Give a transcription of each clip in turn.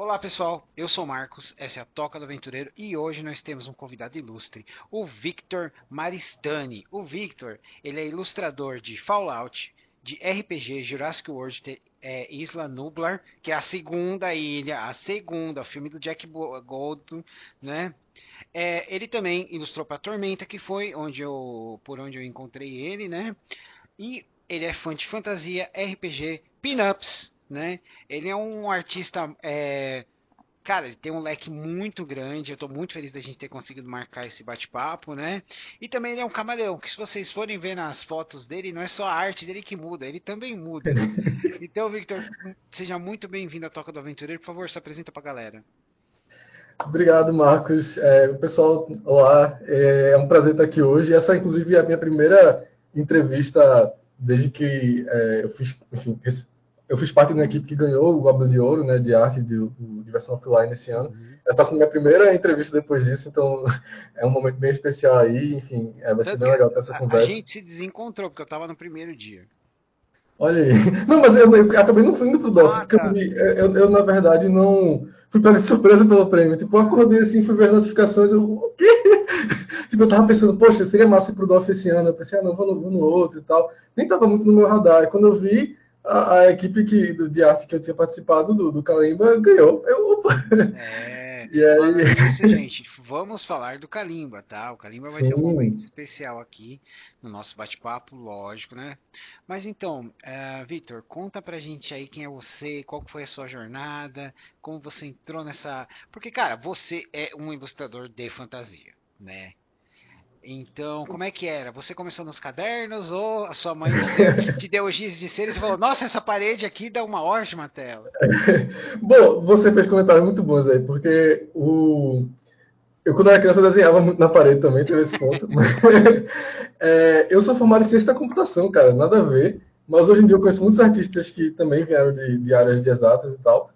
Olá pessoal, eu sou o Marcos, essa é a Toca do Aventureiro e hoje nós temos um convidado ilustre, o Victor Maristani. O Victor, ele é ilustrador de Fallout, de RPG, Jurassic World, Isla Nublar, que é a segunda ilha, o filme do Jack Goldblum, né? Ele também ilustrou para Tormenta, que foi por onde eu encontrei ele, né? E ele é fã de fantasia, RPG, pin-ups, né? Ele é um artista, cara, ele tem um leque muito grande. Eu estou muito feliz da gente ter conseguido marcar esse bate-papo, né? E também ele é um camaleão, que se vocês forem ver nas fotos dele, não é só a arte dele que muda, ele também muda. Então, Victor, seja muito bem-vindo à Toca do Aventureiro. Por favor, se apresenta pra galera. Obrigado, Marcos. Pessoal, olá. É um prazer estar aqui hoje. Essa, inclusive, é a minha primeira entrevista desde que eu fiz parte de uma equipe que ganhou o Goblin de Ouro, né, de arte de versão offline esse ano. Uhum. Essa está sendo minha primeira entrevista depois disso, então é um momento bem especial aí. Enfim, vai ser Tanto bem que legal ter essa a conversa. gente se desencontrou, porque eu estava no primeiro dia. Olha aí. Não, mas eu acabei não indo pro DOF, Ah, porque tá. na verdade, não fui pego de surpresa pelo prêmio. Tipo, eu acordei assim, fui ver as notificações, o quê? Tipo, eu tava pensando, poxa, seria massa ir pro DOF esse ano. Eu pensei, não, vou no outro e tal. Nem tava muito no meu radar. E quando eu vi, a equipe de arte que eu tinha participado, do Calimba, ganhou. Opa! E Falando nisso, aí, gente, vamos falar do Kalimba, tá? O Kalimba vai ter um momento sim. especial aqui no nosso bate-papo, lógico, né? Mas então, Victor, conta pra gente aí quem é você, qual que foi a sua jornada, como você entrou nessa. Porque, cara, você é um ilustrador de fantasia, né? Então, como é que era? Você começou nos cadernos ou a sua mãe te deu o giz de cera e você falou, nossa, essa parede aqui dá uma ótima tela? Bom, você fez comentários muito bons aí, porque eu, quando era criança, eu desenhava muito na parede também, teve esse ponto. Eu sou formado em ciência da computação, cara, nada a ver. Mas hoje em dia eu conheço muitos artistas que também vieram de áreas de exatas e tal.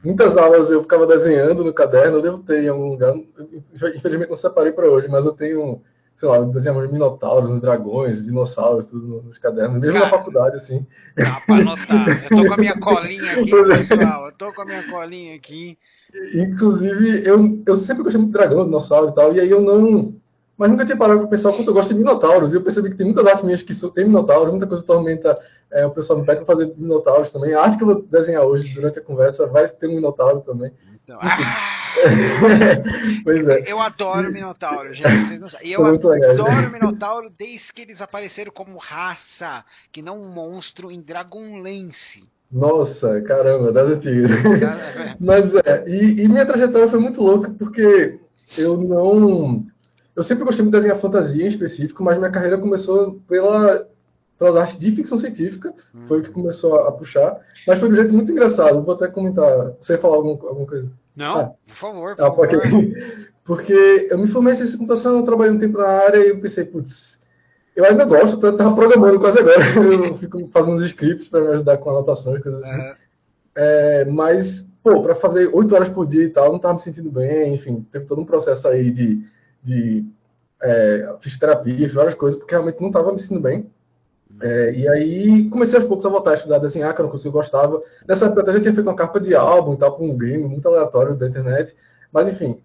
Muitas aulas eu ficava desenhando no caderno, eu devo ter em algum lugar. Infelizmente não separei para hoje, mas eu tenho, sei lá, eu desenhava uns minotauros, uns dragões, dinossauros, tudo nos cadernos, mesmo na Cara, faculdade, assim. dá pra anotar. Eu tô com a minha colinha aqui, Pois é. pessoal. Eu tô com a minha colinha aqui. Inclusive, eu sempre gostei muito de dragão, dinossauro e tal, e aí eu não. Mas nunca tinha parado para pensar o quanto eu gosto de minotauros. E eu percebi que tem muitas artes minhas que tem minotauros, muita coisa tormenta. O pessoal me pede para fazer minotauros também. A arte que eu vou desenhar hoje, durante a conversa, vai ter um minotauro também. Então, Enfim. eu, Pois é. eu adoro E Minotauro, gente. Vocês não sabem. E eu são muito legais. adoro Minotauro desde que eles apareceram como raça, que não um monstro em Dragonlance. Nossa, caramba, das antigas. Tá? Mas e minha trajetória foi muito louca, porque eu não. Eu sempre gostei muito de desenhar fantasia em específico, mas minha carreira começou pelas artes de ficção científica, foi o que Uhum. começou a puxar, mas foi de um jeito muito engraçado. Vou até comentar, você ia falar alguma coisa. Não, Ah, por favor, por ok. favor. Porque eu me formei em ciência de computação, eu trabalhei um tempo na área e eu pensei, putz, eu ainda gosto, eu estava programando quase agora. Eu fico fazendo uns scripts para me ajudar com anotações, coisas assim. Aham. Mas, pô, para fazer 8 horas por dia e tal, não estava me sentindo bem, enfim, teve todo um processo aí de fisioterapia, fiz várias coisas, porque realmente não estava me sentindo bem. Uhum. E aí comecei aos poucos a voltar a estudar desenhar, que eu não conseguia, gostava. Nessa época eu até já tinha feito uma capa de álbum e tal, para um game muito aleatório da internet. Mas enfim,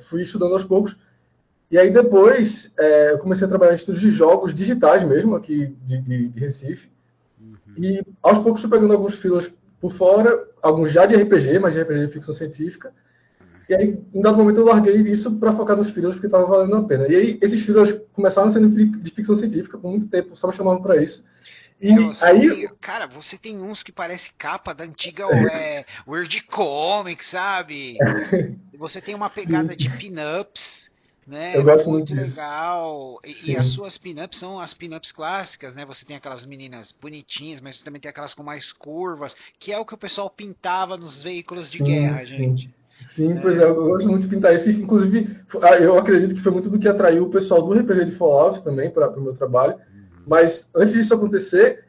fui estudando aos poucos. E aí depois eu comecei a trabalhar em estudos de jogos digitais mesmo, aqui de Recife. Uhum. E aos poucos fui pegando alguns filas por fora, alguns já de RPG, mas de RPG de ficção científica. E aí, em dado momento, eu larguei isso para focar nos filas, porque estava valendo a pena. E aí, esses filas começaram sendo de ficção científica por muito tempo, só me chamavam para isso. E Você aí, tem, cara, você tem uns que parece capa da antiga World Comics, sabe? Você tem uma pegada de sim, pin-ups, eu né? gosto muito Muito disso. legal. E as Sim, suas pin-ups são as pin-ups clássicas, né? Você tem aquelas meninas bonitinhas, mas você também tem aquelas com mais curvas, que é o que o pessoal pintava nos veículos de sim, guerra, sim. gente. Sim, pois é, Né? eu gosto muito de pintar isso. Inclusive, eu acredito que foi muito do que atraiu o pessoal do RPG de Fallout também para o meu trabalho. Uhum. Mas antes disso acontecer,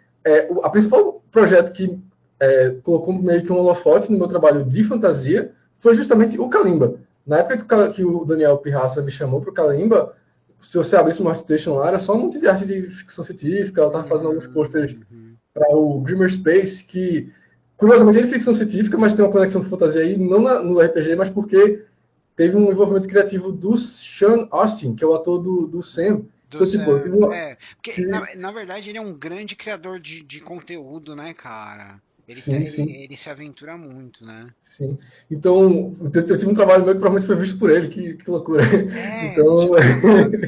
a principal projeto que colocou meio que um holofote no meu trabalho de fantasia foi justamente o Kalimba. Na época que o Daniel Pirraça me chamou para o Kalimba, se você abrisse uma Station lá, era só um monte de arte de ficção científica. Ela estava fazendo alguns posters Uhum. para o Dreamer Space, que curiosamente, ele é ficção científica, mas tem uma conexão com fantasia aí, não no RPG, mas porque teve um envolvimento criativo do Sean Astin, que é o ator do Sam. Do Então, tipo, Sam. Porque na verdade ele é um grande criador de conteúdo, né, cara? sim, sim, Ele se aventura muito, né? sim. Então, eu tive um trabalho meu que provavelmente foi visto por ele, que loucura. É, a gente Então, nunca sabe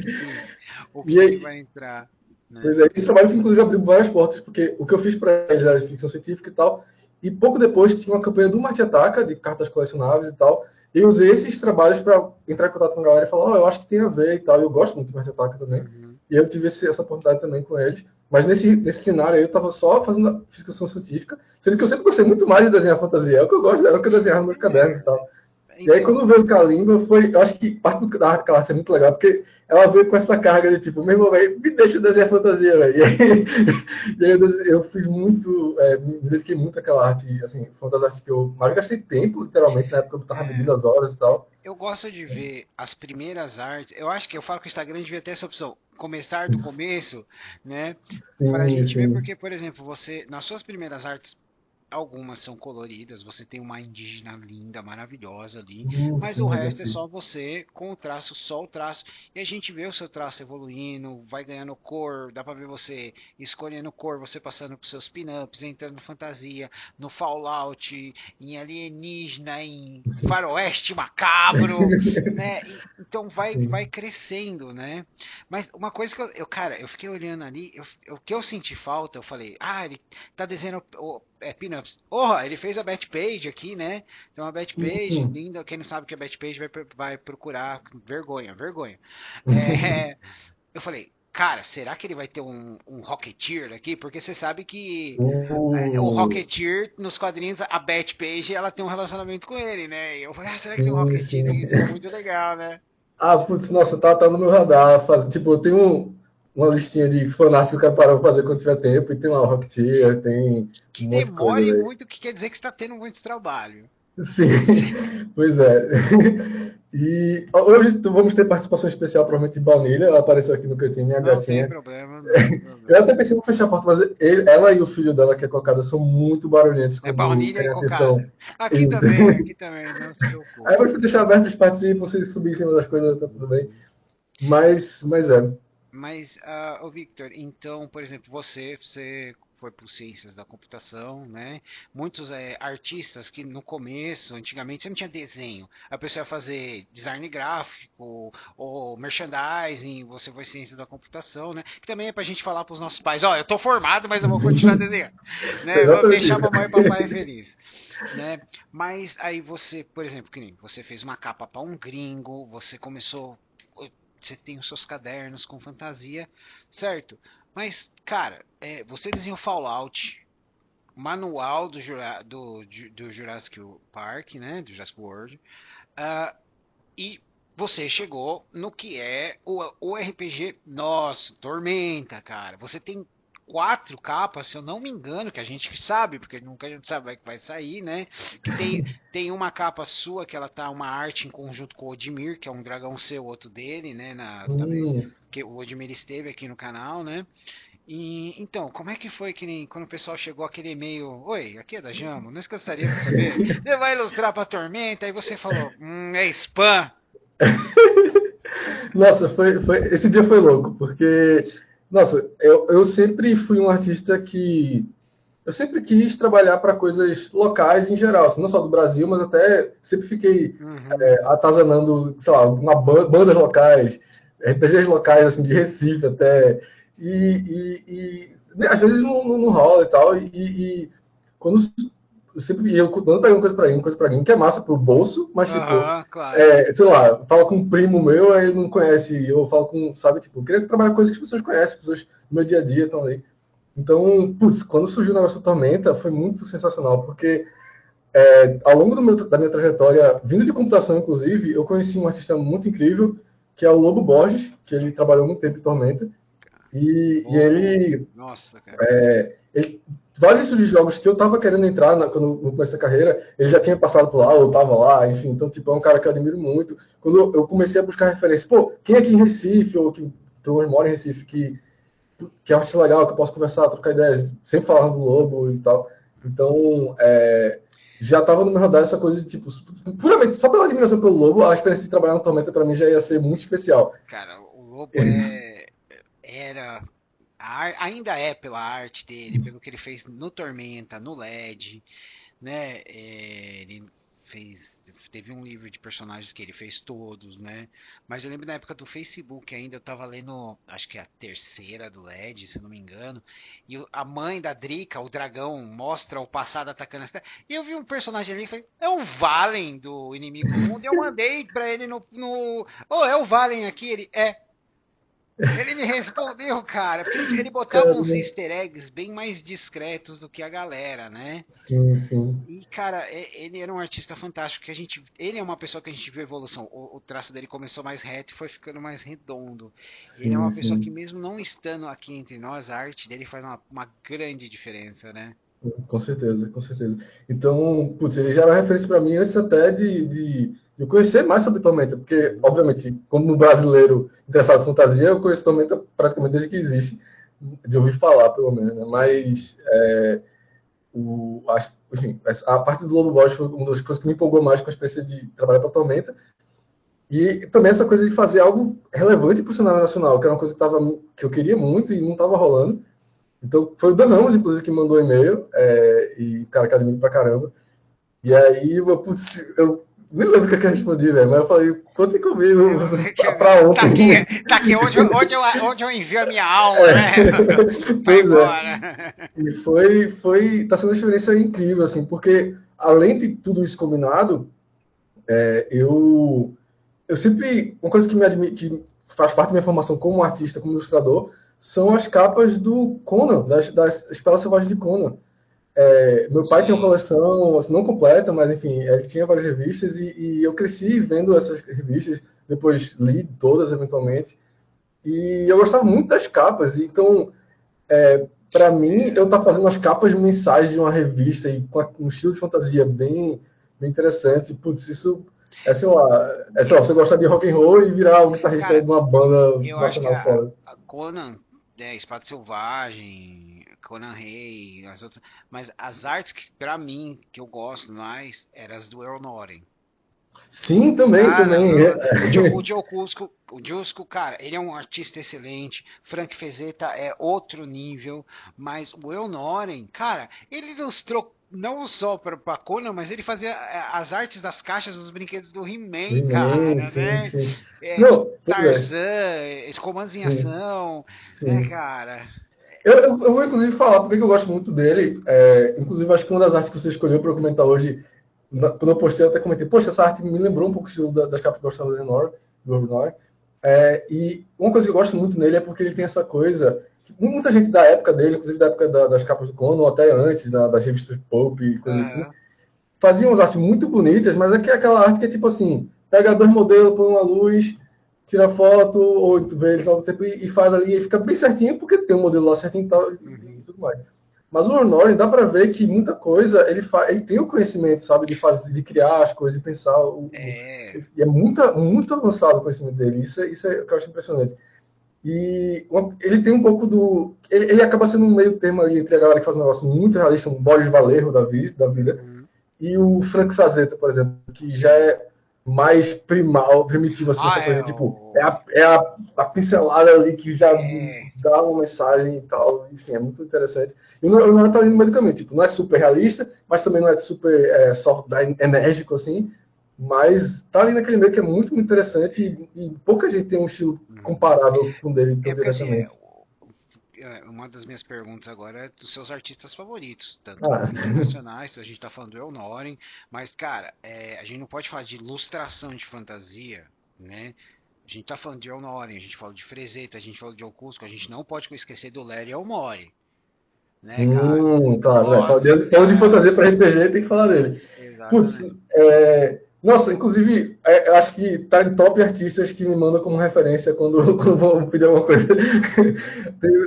o e que aí, vai entrar, né? pois é, esse trabalho inclusive abriu várias portas, porque o que eu fiz para eles era de ficção científica e tal, e pouco depois tinha uma campanha do Marte Ataca, de cartas colecionáveis e tal, e eu usei esses trabalhos para entrar em contato com a galera e falar, eu acho que tem a ver e tal, eu gosto muito do Marte Ataca também, Uhum. e eu tive essa oportunidade também com eles, mas nesse cenário aí eu estava só fazendo ficção científica, sendo que eu sempre gostei muito mais de desenhar fantasia, é o que eu gosto, era o que eu desenhava nos meus cadernos e tal. E aí, Então, quando veio o Kalimba, eu acho que parte da arte classe é muito legal, porque ela veio com essa carga de tipo, meu irmão, velho, me deixa desenhar fantasia, velho. E aí eu fiz muito, me dediquei muito àquela arte, assim, foi uma das artes que eu mais gastei tempo, literalmente, na época eu tava medindo é, as horas e tal. eu gosto de ver as primeiras artes. Eu acho que eu falo que o Instagram devia ter essa opção, começar do começo, né? Pra Sim, gente ver, sim. porque, por exemplo, você, nas suas primeiras artes, algumas são coloridas, você tem uma indígena linda, maravilhosa ali, mas o Sim, eu já resto é fiz. só você com o traço, só o traço, e a gente vê o seu traço evoluindo, vai ganhando cor, dá pra ver você escolhendo cor, você passando pros seus pin-ups, entrando no fantasia, no Fallout, em alienígena, em faroeste macabro, né? Então vai Sim. crescendo, né? Mas uma coisa que cara, eu fiquei olhando ali, o que eu senti falta, eu falei, ele tá desenhando pin-ups. Ele fez a Batpage aqui, né? Tem uma Batpage Hum. linda. Quem não sabe o que é Batpage vai procurar. Vergonha, vergonha. É, eu falei, cara, será que ele vai ter um Rocketeer aqui? Porque você sabe que o Uh, Rocketeer, nos quadrinhos, a Batpage, ela tem um relacionamento com ele, né? E eu falei, será que tem um sim, Rocketeer sim. aqui? Seria muito legal, né? Putz, nossa, tá no meu radar. Tipo, eu tenho uma listinha de fanarts que eu quero parar pra fazer quando tiver tempo, e tem lá o Rocketeer, tem um Que monte de coisa, demore velho. muito, que quer dizer que você está tendo muito trabalho. Sim, pois é. E hoje vamos ter participação especial, provavelmente, de Baunilha. Ela apareceu aqui no cantinho, minha Não tem gatinha. problema, não tem Eu problema. até pensei em fechar a porta, mas ela e o filho dela, que é cocada, são muito barulhentos É quando baunilha e querem atenção. cocada. Isso. Aqui também, não se Aí eu preocupe. vou deixar aberto os participem, vocês subirem em cima das coisas, tá tudo bem. Uhum. Mas é. Mas, ô Victor, então, por exemplo, você foi por ciências da computação, né? Muitos artistas que no começo, antigamente, você não tinha desenho. A pessoa ia fazer design gráfico ou merchandising, você foi ciências da computação, né? Que também é pra gente falar pros nossos pais, eu tô formado, mas eu vou continuar desenhando, né? Vamos Exatamente deixar isso. mamãe e papai feliz, né? Mas aí você, por exemplo, que nem você fez uma capa para um gringo, você começou, você tem os seus cadernos com fantasia, certo? Mas, cara, você desenhou Fallout, manual do Jurassic Park, né? Do Jurassic World, ah, e você chegou no que é o RPG, nossa, Tormenta, cara. Você tem quatro capas, se eu não me engano, que a gente sabe, porque nunca a gente sabe que vai sair, né? Que tem uma capa sua que ela tá uma arte em conjunto com o Odmir, que é um dragão seu, outro dele, né? Também Hum. que o Odmir esteve aqui no canal, né? E então, como é que foi que nem quando o pessoal chegou aquele e-mail, oi, aqui é da Jamo, nós gostaríamos de saber, você vai ilustrar para Tormenta? Aí você falou, é spam. Nossa, esse dia foi louco, porque, nossa, eu sempre fui um artista que eu sempre quis trabalhar para coisas locais em geral, assim, não só do Brasil, mas até sempre fiquei Uhum. atazanando, sei lá, bandas locais, RPGs locais, assim, de Recife até, às vezes não rola e tal, e quando eu sempre eu dando pegando coisa pra mim, que é massa pro bolso, mas tipo, Aham, claro. sei lá, falo com um primo meu, aí ele não conhece, eu falo com, sabe, tipo, eu queria trabalhar com coisas que as pessoas conhecem, pessoas no meu dia a dia estão ali. Então, putz, quando surgiu o negócio da Tormenta, foi muito sensacional, porque ao longo da minha trajetória, vindo de computação, inclusive, eu conheci um artista muito incrível, que é o Lobo Borges, que ele trabalhou muito tempo em Tormenta, e Lobo, nossa, cara. ele vários de jogos que eu tava querendo entrar quando eu comecei a carreira, ele já tinha passado por lá, eu tava lá, enfim, então, tipo, é um cara que eu admiro muito. Quando eu comecei a buscar referência, pô, quem aqui em Recife, ou que pelo mora em Recife, que é um artista legal, que eu posso conversar, trocar ideias, sempre falando do Lobo e tal. Então, já estava no meu radar essa coisa de, tipo, puramente, só pela admiração pelo Lobo, a experiência de trabalhar no Tormenta para mim já ia ser muito especial. Cara, o Lobo era, ainda é pela arte dele, pelo que ele fez no Tormenta, no LED, né? Ele fez, teve um livro de personagens que ele fez todos, né? Mas eu lembro na época do Facebook ainda, eu tava lendo, acho que é a terceira do LED, se eu não me engano, e a mãe da Drika, o dragão, mostra o passado atacando a cidade, e eu vi um personagem ali e falei, é o Valen do Inimigo do Mundo, e eu mandei pra ele oh, é o Valen aqui, ele me respondeu, cara, porque ele botava Cara, uns easter eggs bem mais discretos do que a galera, né? sim, sim. E, cara, ele era um artista fantástico, ele é uma pessoa que a gente viu evolução. O traço dele começou mais reto e foi ficando mais redondo. Ele é Sim, uma pessoa que sim. mesmo não estando aqui entre nós, a arte dele faz uma grande diferença, né? Com certeza, com certeza. Então, putz, ele já era referência para mim antes até de eu conhecer mais sobre Tormenta, porque, obviamente, como brasileiro interessado em fantasia, eu conheço Tormenta praticamente desde que existe, de ouvir falar, pelo menos, né? Sim. Mas, enfim, a parte do Lobo Boss foi uma das coisas que me empolgou mais com a experiência de trabalhar para Tormenta, e também essa coisa de fazer algo relevante para o cenário nacional, que era uma coisa que eu queria muito e não estava rolando. Então, foi o Danamos, inclusive, que mandou e-mail, e cara que admiro pra caramba. E aí, putz, eu nem lembro o que eu respondi, velho, mas eu falei, contem comigo pra Tá ontem. aqui, tá aqui onde eu envio a minha alma, É, né? Vai pois é. embora. E tá sendo uma experiência incrível, assim, porque além de tudo isso combinado, eu sempre, uma coisa que faz parte da minha formação como artista, como ilustrador, são as capas do Conan, das Espelas Selvagens de Conan. Meu pai tinha uma Sim. coleção, assim, não completa, mas enfim, ele tinha várias revistas e eu cresci vendo essas revistas, depois li todas eventualmente, e eu gostava muito das capas, então, para mim, eu estar fazendo as capas de mensagem de uma revista e com um estilo de fantasia bem interessante, putz, isso sei lá, você gostar de rock and roll e virar um guitarrista Cara, de uma banda eu acho que nacional fora. a Conan, Espada Selvagem, Conan Rei, as outras, mas as artes que pra mim que eu gosto mais eram as do Earl Norton. Sim, também, Cara, também. O Giosco, cara, ele é um artista excelente. Frank Fezetta é outro nível, mas o El Noren, cara, ele ilustrou não só para Conan, mas ele fazia as artes das caixas dos brinquedos do He-Man, Sim, cara, sim, né? sim. De Não, pois é. Tarzan, comandos em Sim, ação, né, sim. cara? Eu vou inclusive falar porque eu gosto muito dele. Inclusive, acho que uma das artes que você escolheu para eu comentar hoje, quando eu postei, eu até comentei, poxa, essa arte me lembrou um pouco o estilo das capas que eu gostava do Lenore. E uma coisa que eu gosto muito nele é porque ele tem essa coisa, que muita gente da época dele, inclusive da época das capas do Conan, ou até antes, das revistas Pulp e coisas assim, Aham. faziam umas artes muito bonitas, mas é aquela arte que é tipo assim, pega dois modelos, põe uma luz, tira foto, ou vê eles ao mesmo tempo e faz ali, e fica bem certinho, porque tem um modelo lá certinho e tal, e Uhum. tudo mais. Mas o Honório, dá pra ver que muita coisa, ele tem o conhecimento, sabe, de criar as coisas, de pensar, É, e é muito avançado o conhecimento dele, isso é o que eu acho impressionante. E ele tem um pouco do. Ele acaba sendo um meio termo ali entre a galera que faz um negócio muito realista, um Boris Vallejo da vida, uhum. e o Frank Frazetta, por exemplo, que já Sim. é mais primal, primitivo, assim, Ah, essa coisa, tipo, a pincelada ali que já é, dá uma mensagem e tal, enfim, é muito interessante. E não tá ali no meio do caminho, tipo, não é super realista, mas também não é super só enérgico, assim, mas tá ali naquele meio que é muito interessante e pouca gente tem um estilo uhum. comparável com o dele tão É porque assim, diretamente. uma das minhas perguntas agora é dos seus artistas favoritos, tanto Ah, internacionais, a gente tá falando do El Noren, mas cara, a gente não pode falar de ilustração de fantasia, né? A gente tá falando de El Noren, a gente fala de Frazetta, a gente fala de Ocusco, a gente não pode esquecer do Larry Elmore, né, cara? claro, né? Falando de Nossa, fantasia para RPG, tem que falar dele. Putz, exatamente. nossa, inclusive, eu acho que tá em top artistas que me mandam como referência quando, quando vou pedir alguma coisa.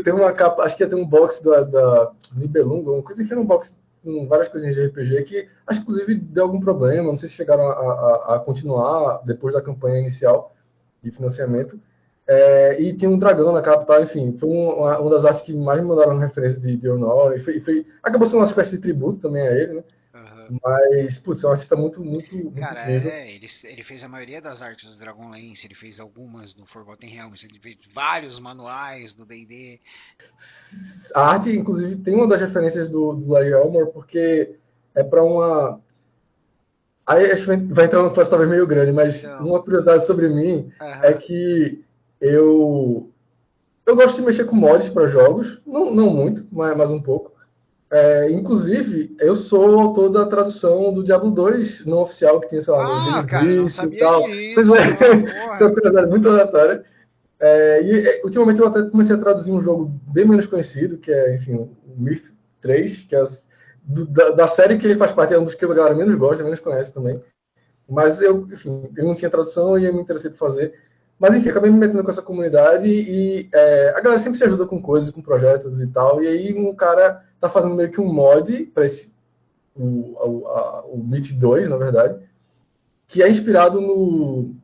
Tem uma capa, acho que ia ter um box da Nibelunga, uma coisa que era um box com várias coisinhas de RPG que, acho que inclusive deu algum problema, não sei se chegaram a continuar depois da campanha inicial de financiamento. E tinha um dragão na capa, tá? Enfim, foi uma das artes que mais me mandaram referência de Honor. Acabou sendo uma espécie de tributo também a ele, né? Aham. Mas, putz, é um artista muito, muito, muito Cara, incrível. ele fez a maioria das artes do Dragonlance, ele fez algumas do Forgotten Realms, ele fez vários manuais do D&D. A arte, inclusive, tem uma das referências do Larry Elmore, porque é para uma. Aí acho que vai entrar numa frase talvez meio grande, mas Então, uma curiosidade sobre mim é aham. que eu, eu gosto de mexer com mods para jogos, não muito, mas um pouco. Inclusive, eu sou o autor da tradução do Diablo 2 não oficial, que tinha, sei lá, no Ah, cara, eu não Gênesis e sabia tal. Pois disso, é, não, isso é porra. uma curiosidade muito aleatória. Ultimamente eu até comecei a traduzir um jogo bem menos conhecido, que é, enfim, o Myth 3, que é da série que ele faz parte, é um dos que a galera menos gosta, menos conhece também. Mas enfim, eu não tinha tradução e eu me interessei por fazer. Mas enfim, acabei me metendo com essa comunidade a galera sempre se ajuda com coisas, com projetos e tal. E aí um cara tá fazendo meio que um mod para esse o Myth 2, na verdade, que é inspirado no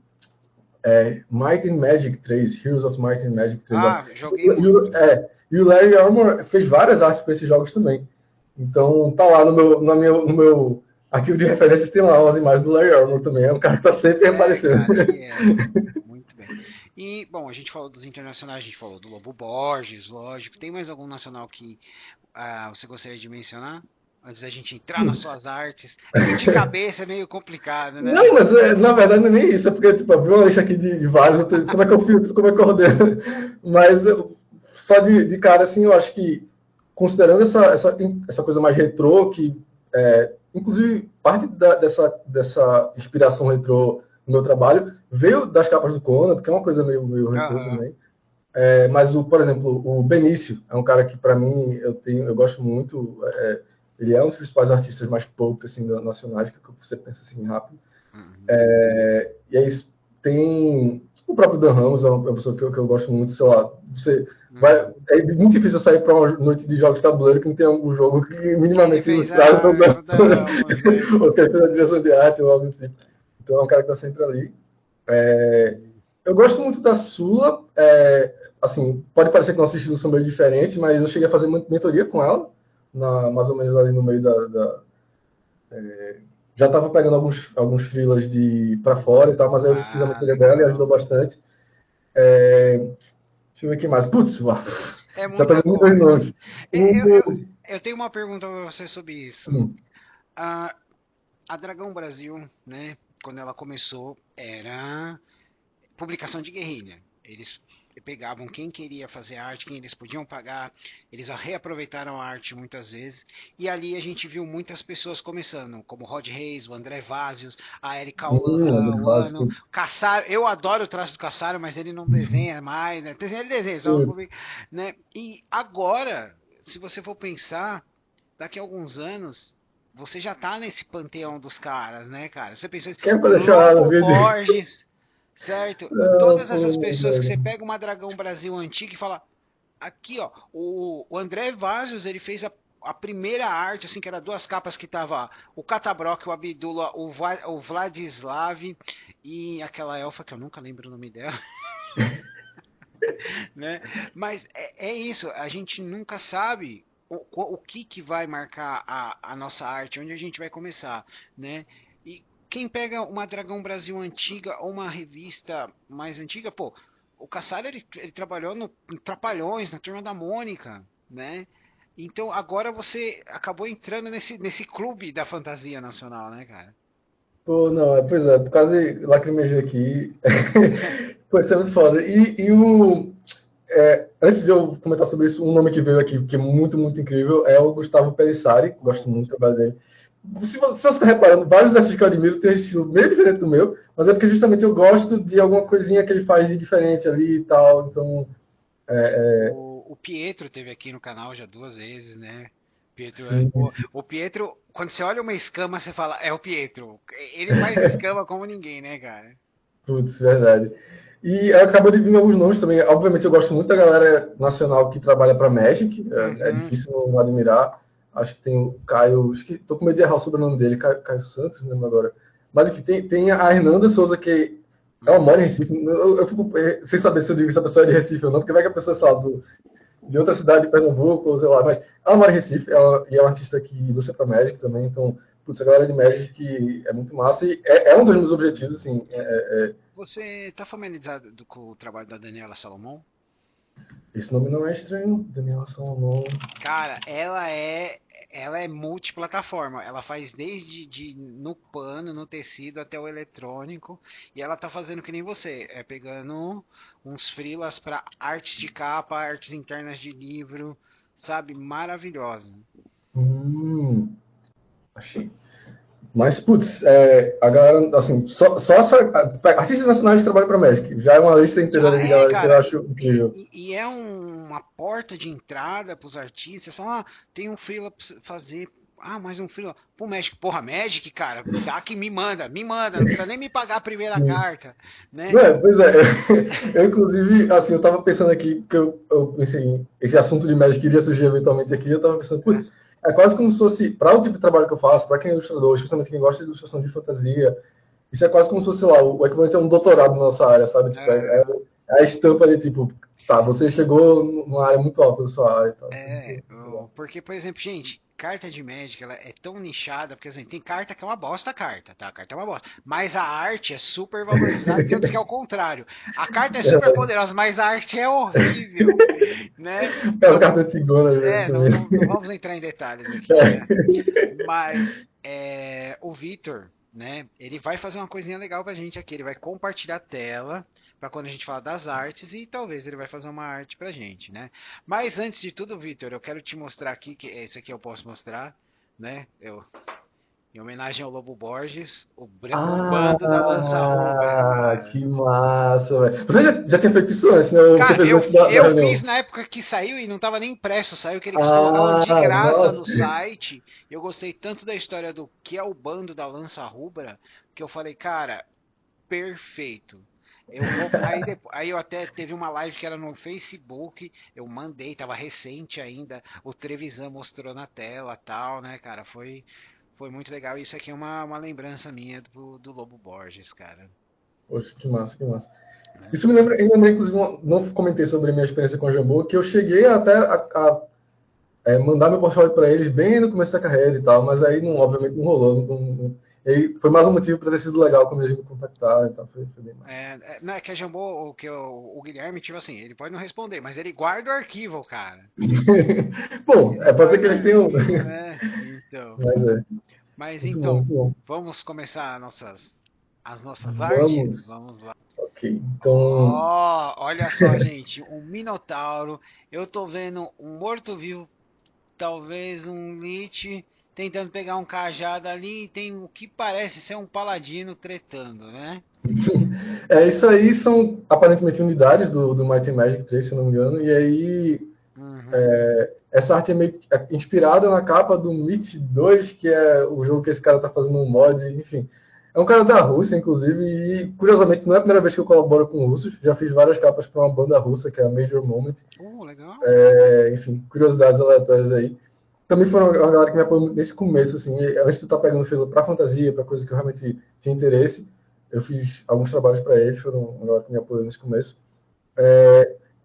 Might and Magic 3, Heroes of Might and Magic 3. Ah, joguei muito. E o Larry Elmore fez várias artes para esses jogos também. Então tá lá no meu arquivo de referências, tem lá umas imagens do Larry Elmore também. É um cara que tá sempre aparecendo. Cara, ele é. Muito bem. E, bom, a gente falou dos internacionais, a gente falou do Lobo Borges, lógico. Tem mais algum nacional que você gostaria de mencionar? Antes da gente entrar nas Putz. suas artes. É que de cabeça é meio complicado, né? Não, mas na verdade não é nem isso, é porque tipo, abriu uma lista aqui de vários, como é que eu filtro, como é que eu ordeno. Mas só de cara, assim, eu acho que, considerando essa coisa mais retrô, que inclusive parte dessa inspiração retrô no meu trabalho veio das capas do Conan, porque é uma coisa meio retrô Aham. também. Mas, por exemplo, o Benício é um cara que, para mim, eu gosto muito. Ele é um dos principais artistas mais pop assim, nacionais, que você pensa assim rápido. Uhum. E aí tem o próprio Dan Ramos, é uma pessoa que eu gosto muito, sei lá. Uhum. É muito difícil eu sair para uma noite de jogos de tabuleiro que não tem algum jogo que Que ele minimamente fez ilustrado a pelo Dan arte da Ramos, né? ou que fez a direção de arte ou algo do tipo. Então é um cara que está sempre ali. Uhum. Eu gosto muito da Sula. Assim, pode parecer que nossos estilos são meio diferentes, mas eu cheguei a fazer mentoria com ela, mais ou menos ali no meio já estava pegando alguns freelas para fora e tal, mas aí eu fiz a Ah, mentoria dela e ajudou legal. bastante. Deixa eu ver o que mais. Putz, É já tá muita dando muitos coisa. nomes. É, Eu, eu, O, eu tenho uma pergunta para você sobre isso. hum, A, a Dragão Brasil, né? Quando ela começou, era publicação de guerrilha. Eles pegavam quem queria fazer arte, quem eles podiam pagar, eles reaproveitaram a arte muitas vezes, e ali a gente viu muitas pessoas começando, como Rod Reis, o André Vazios, a Erika André Vaz, Wano, putz, Cassaro, eu adoro o traço do Cassaro, mas ele não desenha mais, né? Ele desenha, só, putz. né? E agora, se você for pensar, daqui a alguns anos, você já tá nesse panteão dos caras, né, cara? Você pensou Quem é pra deixar lá no Lobo vídeo? Borges, certo? Não, Todas essas pô, pessoas que velho. você pega uma Dragão Brasil antiga e fala, aqui ó, o André Vazios, ele fez a primeira arte, assim, que era duas capas que tava o Katabrock, o Abdullah, o Vladislav e aquela elfa que eu nunca lembro o nome dela, né? Mas é isso, a gente nunca sabe o que vai marcar a nossa arte, onde a gente vai começar, né? E quem pega uma Dragão Brasil antiga ou uma revista mais antiga, pô, o Cassaro ele trabalhou no em Trapalhões, na Turma da Mônica, né? Então agora você acabou entrando nesse clube da fantasia nacional, né, cara? Pô, não, pois é, quase lacrimejei aqui. Pô, isso é muito foda. Antes de eu comentar sobre isso, um nome que veio aqui, que é muito, muito incrível, é o Gustavo Pelissari. Gosto muito do trabalho dele. Se você está reparando, vários artistas que eu admiro têm um estilo meio diferente do meu, mas é porque justamente eu gosto de alguma coisinha que ele faz de diferente ali e tal. Então, O Pietro teve aqui no canal já duas vezes, né? Pietro, sim, o Pietro, quando você olha uma escama, você fala, é o Pietro. Ele faz escama como ninguém, né, cara? putz, verdade. E acabou de vir alguns nomes também. Obviamente, eu gosto muito da galera nacional que trabalha para Magic. É Uhum. difícil não admirar. Acho que tem o Caio. Acho que tô com medo de errar o sobrenome dele, Caio Santos, não lembro agora. Mas aqui tem a Hernanda Souza, que Ela Uhum. mora em Recife. Eu fico sem saber se eu digo se a pessoa é de Recife ou não, porque vai que a pessoa, sei lá, de outra cidade de Pernambuco, ou sei lá, mas ela mora em Recife, e é uma artista que ilustra pra Magic também, então, putz, a galera de Magic é muito massa, e é um dos meus objetivos, assim, Você tá familiarizado com o trabalho da Daniela Salomão? esse nome não é estranho, Daniela Salomão. Cara, ela é multiplataforma. Ela faz desde no pano, no tecido até o eletrônico, e ela tá fazendo que nem você, é pegando uns freelas para artes de capa, artes internas de livro, sabe? Maravilhosa. Hum, achei. Mas, putz, a galera, assim, só essa, artistas nacionais que trabalham pra Magic, já é uma lista inteira Já de é, galera que eu cara, acho incrível. e é uma porta de entrada para os artistas. Falam, tem um freela pra você fazer. Ah, mais um freela. Pô, Magic, porra, Magic, cara, dá que me manda, não precisa nem me pagar a primeira Sim. carta, né? Não é, pois é. Eu, inclusive, assim, eu tava pensando aqui, que eu pensei, esse assunto de Magic iria surgir eventualmente aqui, eu tava pensando, É, putz, é quase como se fosse, para o tipo de trabalho que eu faço, para quem é ilustrador, especialmente quem gosta de ilustração de fantasia, isso é quase como se fosse, sei lá, o equivalente a um doutorado na nossa área, sabe? Tipo, é, é a estampa de, tipo, tá, você chegou numa área muito alta da sua área e tal. Isso é muito legal. porque, por exemplo, gente, carta de Magic, ela é tão nichada, porque assim, tem carta que é uma bosta a carta, tá? A carta é uma bosta. Mas a arte é super valorizada, tem outros que é o contrário. A carta é super poderosa, mas a arte é horrível, né? É as cartas antigonas, às vezes, Não, também. não vamos entrar em detalhes aqui, né? É. Mas o Vitor, né? Ele vai fazer uma coisinha legal pra gente aqui. Ele vai compartilhar a tela para quando a gente falar das artes e talvez ele vai fazer uma arte pra gente, né? Mas antes de tudo, Vitor, eu quero te mostrar aqui que esse aqui eu posso mostrar, né? Em homenagem ao Lobo Borges, o bando da Lança Rubra, cara. Que massa, velho. Você já tinha feito isso antes, né? Ou você Cara, fez eu, antes da eu fiz reunião? na época que saiu e não estava nem impresso, saiu que eles colocaram de Ah, graça no nossa. site. Eu gostei tanto da história do que é o bando da Lança Rubra, que eu falei, cara, perfeito. Aí eu até teve uma live que era no Facebook, eu mandei, tava recente ainda, o Trevisan mostrou na tela, tal, né, cara, foi muito legal. Isso aqui é uma lembrança minha do Lobo Borges, cara. Poxa, que massa, que massa. Né? Isso me lembra, eu lembrei, inclusive, não comentei sobre a minha experiência com a Jambô, que eu cheguei até mandar meu portfólio para eles bem no começo da carreira e tal, mas aí, não, obviamente, não rolou. E aí foi mais um motivo para ter sido legal quando eles me contactaram e tal, foi bem massa. Não é que a Jambô, o Guilherme, tipo assim, ele pode não responder, mas ele guarda o arquivo, cara. Bom, Ele pode ser que guarda o eles tenham. arquivo, né? Então. Mas Mas muito bom, então, muito bom. vamos começar as nossas artes? Vamos. Vamos lá. Ok, então. Ó, olha só, gente, um Minotauro. Eu tô vendo um morto-vivo, talvez um Lich, tentando pegar um cajado ali. E tem o que parece ser um paladino tretando, né? Isso aí são aparentemente unidades do Might and Magic 3, se não me engano, e aí Uhum. essa arte é meio inspirada na capa do Myth 2, que é o jogo que esse cara tá fazendo um mod, enfim. É um cara da Rússia, inclusive, e curiosamente não é a primeira vez que eu colaboro com russos, já fiz várias capas para uma banda russa, que é a Major Moment. Legal. Enfim, curiosidades aleatórias aí. Também foram uma galera que me apoiou nesse começo, assim, antes de eu estar pegando fila para fantasia, para coisa que eu realmente tinha interesse, eu fiz alguns trabalhos para eles, foram uma galera que me apoiou nesse começo.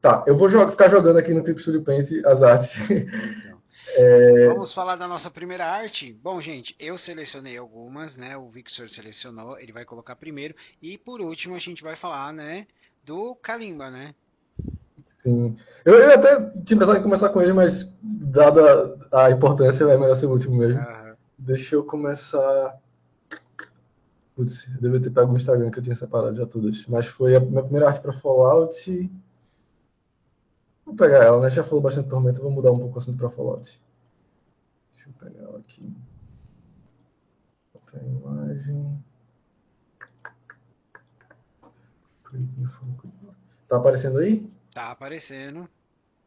Tá, eu vou ficar jogando aqui no Clip Studio Paint as artes. Então. É, Vamos falar da nossa primeira arte? Bom, gente, eu selecionei algumas, né? O Victor selecionou, ele vai colocar primeiro. E por último, a gente vai falar, né? Do Kalimba, né? sim. Eu até tinha pensado em começar com ele, mas dada a importância, é melhor ser o último mesmo. Aham. Deixa eu começar. Putz, eu devia ter pego o Instagram que eu tinha separado já todas. Mas foi a minha primeira arte para Fallout. Vou pegar ela, né? Já falou bastante Tormenta, vou mudar um pouco o assunto para Fallout. Deixa eu pegar ela aqui. Outra imagem. Tá aparecendo aí? Tá aparecendo.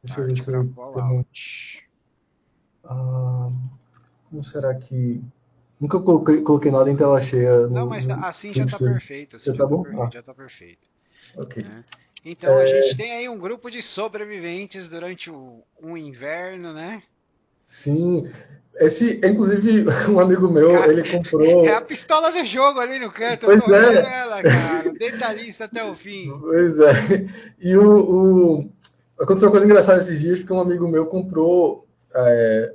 Deixa eu ver Arte se pra eu tenho. Fallout. Ah, como será que. Nunca coloquei nada em tela cheia Não, no, mas no assim já Clip tá Studio. perfeito. Assim Já já tá tá bom? perfeito, já tá perfeito. Ok. Né? Então a gente tem aí um grupo de sobreviventes durante um inverno, né? Sim. Inclusive, um amigo meu, Cara, ele é a comprou. pistola do jogo ali no canto, eu Pois tô vendo é. ela, cara. Detalhista até o fim. Pois é. E aconteceu uma coisa engraçada esses dias, porque um amigo meu comprou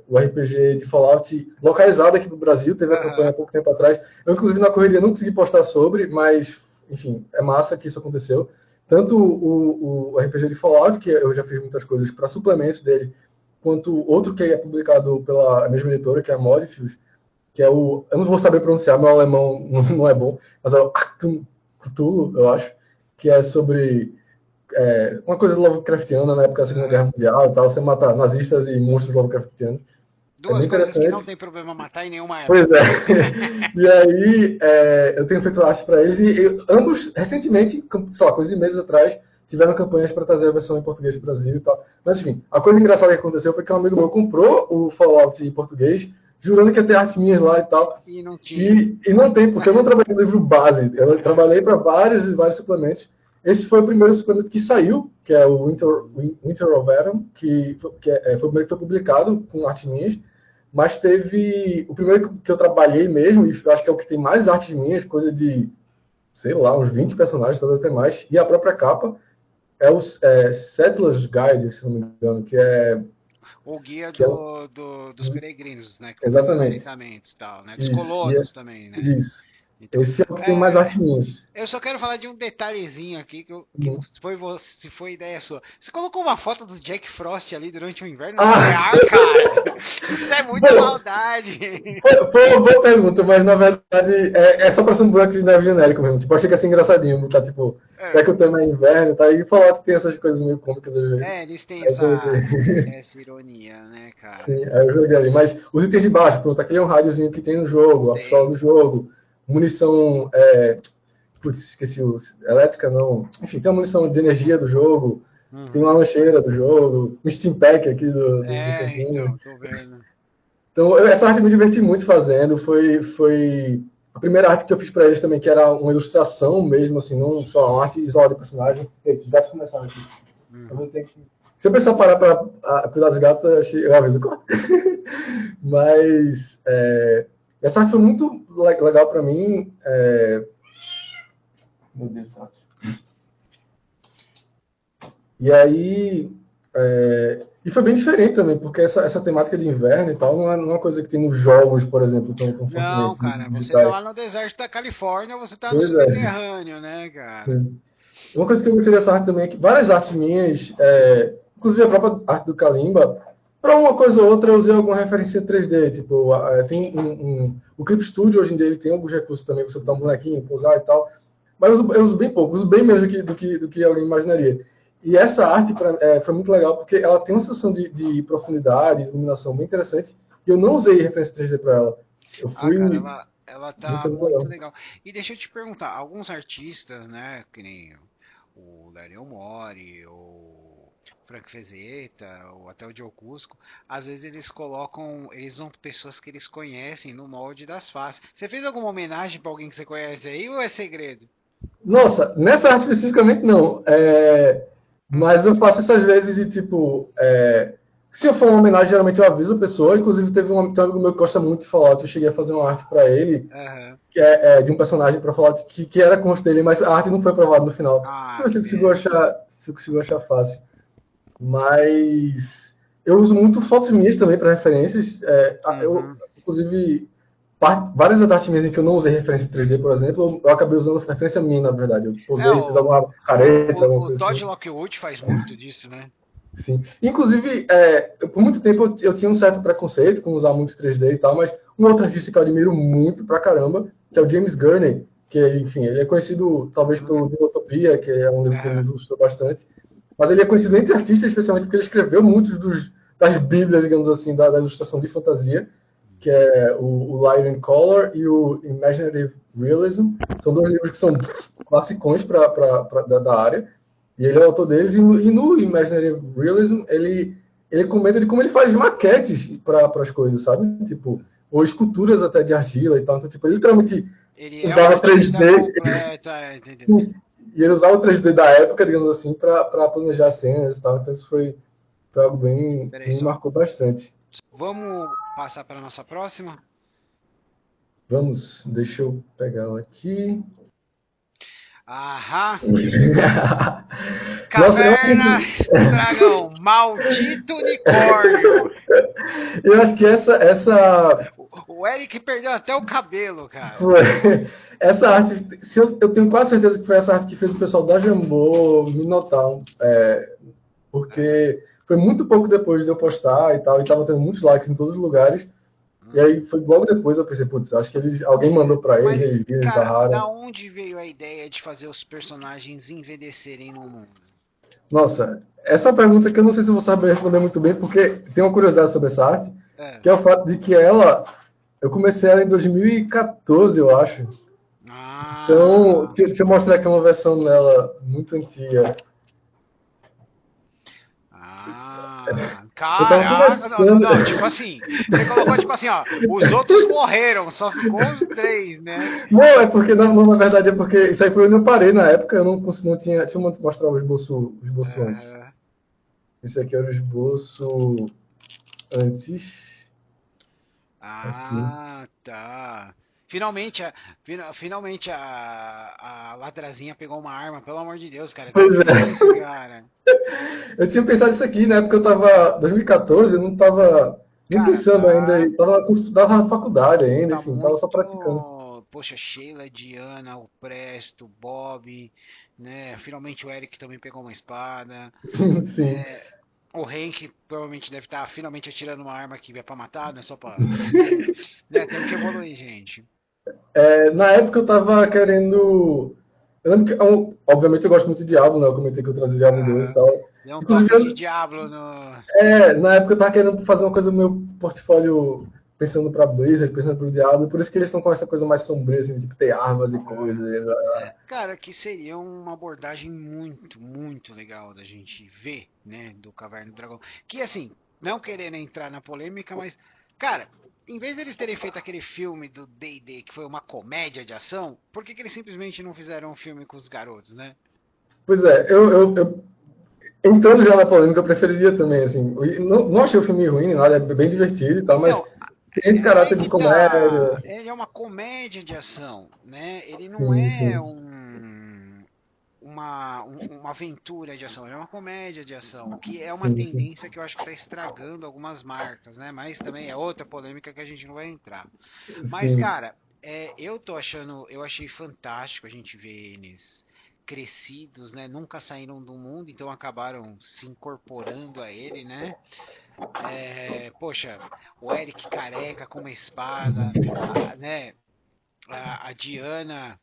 o RPG de Fallout localizado aqui no Brasil, teve a campanha há Aham. pouco tempo atrás. Eu, inclusive, na correria não consegui postar sobre, mas, enfim, é massa que isso aconteceu. Tanto o RPG de Fallout, que eu já fiz muitas coisas para suplementos dele, quanto outro que é publicado pela mesma editora, que é a Modifius, que é o. Eu não vou saber pronunciar, meu alemão não é bom, mas é o Achtung Cthulhu, eu acho, que é sobre uma coisa Lovecraftiana na época da Segunda Guerra Aham. Mundial e tal, você mata nazistas e monstros Lovecraftianos. É Duas bem coisas que não interessante. tem problema matar em nenhuma Pois época. é. E aí, eu tenho feito arte para eles e ambos, recentemente, sei lá, coisa de meses atrás, tiveram campanhas para trazer a versão em português para o Brasil e tal. Mas enfim, a coisa engraçada que aconteceu foi que um amigo meu comprou o Fallout em português, jurando que ia ter arte minhas lá e tal. E não tinha. E não tem, porque eu não trabalhei no livro base. Eu trabalhei para vários suplementos. Esse foi o primeiro suplemento que saiu, que é o Winter of Adam, foi o primeiro que foi publicado com arte minhas. Mas teve o primeiro que eu trabalhei mesmo, e acho que é o que tem mais artes minhas, coisa de, sei lá, uns 20 personagens, talvez até mais. E a própria capa é o Settlers Guide, se não me engano, O guia que é dos peregrinos, né? Que vão fazer exatamente. assentamentos e tal, né? Dos Isso, colonos também, né? isso. Então, Esse é o que tem mais artes minhas. eu só quero falar de um detalhezinho aqui que não foi se foi ideia sua. Você colocou uma foto do Jack Frost ali durante o inverno Ah! nuclear, cara. Isso é muita Bom, maldade. foi uma boa pergunta, mas na verdade é só pra ser um buraco de neve genérico mesmo. Tipo, achei que ia ser engraçadinho, tá? Tipo, já É, que o tema é inverno, tá? E falar que tem essas coisas meio cômicas às vezes. eles têm Aí eu coloquei. essa ironia, né, cara? Sim, aí eu joguei ali. Mas os itens de baixo, pronto, aquele é um rádiozinho que tem no jogo, a pistola Tem. do jogo, munição. Putz, esqueci o. Elétrica não. Enfim, tem a munição de energia do jogo, tem uma Uhum. lancheira do jogo, um Steam Pack aqui do cantinho. Então, tô vendo. Então, essa arte eu me diverti muito fazendo. Foi a primeira arte que eu fiz para eles também, que era uma ilustração mesmo, assim, não só uma arte isolada de personagem. Eita, os gatos começaram aqui. Eu vou Uhum. ter que. Se eu precisar parar para cuidar dos gatos, eu aviso. Mas essa arte foi muito legal para mim. Meu Deus, gatos. E aí. E foi bem diferente também, porque essa temática de inverno e tal não é uma coisa que tem nos jogos, por exemplo, tão Não, fortemente, cara, você tá digitais. lá no deserto da Califórnia, você tá no Pois é. subterrâneo, né, cara? Sim. Uma coisa que eu gostei dessa arte também é que várias artes minhas, inclusive a própria arte do Kalimba, para uma coisa ou outra eu usei alguma referência 3D. Tipo, tem o Clip Studio hoje em dia ele tem alguns recursos também, você botar um bonequinho, pousar e tal. Mas eu uso bem pouco, uso bem menos do que alguém imaginaria. E essa arte foi muito legal porque ela tem uma sensação de profundidade, de iluminação bem interessante. E eu não usei referência 3D para ela. Eu Ah, cara, fui. ela Isso tá foi muito muito legal. legal. E deixa eu te perguntar, alguns artistas, né, que nem o Dario Mori, ou o Frank Fezetta, ou até o Joe Cusco, às vezes eles usam pessoas que eles conhecem no molde das faces. Você fez alguma homenagem pra alguém que você conhece aí ou é segredo? Nossa, nessa arte especificamente não. Mas eu faço isso às vezes de tipo. Se eu for uma homenagem, geralmente eu aviso a pessoa. Inclusive, tem um amigo meu que gosta muito de Fallout. Eu cheguei a fazer uma arte pra ele, Aham. que é de um personagem pra Fallout que era com os dele, mas a arte não foi aprovada no final. Ah, Deixa eu ver que se eu consigo pena. achar, se eu consigo achar fácil. Mas eu uso muito fotos minhas também para referências. Uhum. Inclusive, várias das artes minhas em que eu não usei referência em 3D, por exemplo, eu acabei usando referência minha, na verdade. Eu É, posei, fiz alguma careta, alguma o coisa Todd assim. Lockwood faz muito disso, né? Sim. Inclusive, por muito tempo eu tinha um certo preconceito com usar muito 3D e tal, mas um outro artista que eu admiro muito pra caramba, que é o James Gurney, que, enfim, ele é conhecido talvez pelo Utopia, que é um livro que ele Aham. me ilustrou bastante, mas ele é conhecido entre artistas, especialmente porque ele escreveu muitos das bíblias, digamos assim, da ilustração de fantasia, que é o Light and Color e o Imaginative Realism. São dois livros que são classicões da área. E ele é o autor deles. E no Imaginary Realism, ele comenta de como ele faz maquetes para as coisas, sabe? Tipo, ou esculturas até de argila e tal. Então, tipo, ele literalmente Ele é um usava artista 3D. completo, entendeu? E ele usava o 3D da época, digamos assim, para planejar cenas e tal. Então, isso foi algo bem que Peraí me só. marcou bastante. Vamos passar para nossa próxima? Deixa eu pegar ela aqui. Aham. Nossa, eu acho Caverna do Dragão, maldito unicórnio. eu acho que essa O Eric perdeu até o cabelo, cara. foi, essa arte, se eu tenho quase certeza que foi essa arte que fez o pessoal da Jambô me notar, porque foi muito pouco depois de eu postar e tal, e tava tendo muitos likes em todos os lugares, e Hum. aí foi logo depois eu pensei, putz, acho que alguém mandou pra eles, Mas, eles viram, eles cara, da barraram. onde veio a ideia de fazer os personagens envelhecerem no mundo? Nossa, essa é uma pergunta que eu não sei se eu vou saber responder muito bem, porque tem uma curiosidade sobre essa arte, É. que é o fato de que eu comecei ela em 2014, eu acho. Então, Ah, deixa eu mostrar aqui uma versão dela muito antiga. Eu tava caraca, não, não, começando. não, tipo assim, você colocou tipo assim, ó, os outros morreram, só ficou os três, né? Não, é porque, na verdade, é porque isso aí foi onde eu parei na época, eu não tinha. Deixa eu mostrar o esboço antes. Aham. Esse aqui era o esboço antes. Aqui. Ah, tá. Finalmente, finalmente a Ladrazinha pegou uma arma, pelo amor de Deus, cara, tá Pois bonito, é. cara. Eu tinha pensado isso aqui, na época eu tava. 2014, eu não tava nem Cara, pensando ainda, tava na faculdade ainda, tá enfim, tava só praticando. muito. Poxa, Sheila, Diana, o Presto, Bob, né? Finalmente o Eric também pegou uma espada, Sim. né? O Hank provavelmente deve estar finalmente atirando uma arma que é pra matar, não é só pra defender, né? Temos que evoluir, gente. Na época eu tava querendo. Eu lembro que, obviamente, eu gosto muito de Diablo, né? Eu comentei que eu trazia Diablo 2 e Aham. tal. Você deu um Inclusive, toque de Diablo no. na época eu tava querendo fazer uma coisa no meu portfólio pensando pra Blizzard, pensando pro Diablo, por isso que eles estão com essa coisa mais sombria, assim, tipo, ter armas e coisas. Aham. Cara, que seria uma abordagem muito, muito legal da gente ver, né, do Caverna do Dragão. Que assim, não querendo entrar na polêmica, mas, cara, em vez deles terem feito aquele filme do D&D que foi uma comédia de ação, por que eles simplesmente não fizeram um filme com os garotos, né? Pois é, entrando já na polêmica, eu preferiria também, assim, não achei o filme ruim, nada, é bem divertido e tal, mas Então, tem esse é aí caráter de que tá. comédia. Ele é uma comédia de ação, né? Ele não Sim, é sim, uma aventura de ação, ele é uma comédia de ação, que é uma sim, sim, tendência que eu acho que está estragando algumas marcas, né? Mas também é outra polêmica que a gente não vai entrar. Mas, sim, cara, eu achei fantástico a gente ver eles crescidos, né? Nunca saíram do mundo, então acabaram se incorporando a ele, né? Poxa, o Eric careca com uma espada, né? A Diana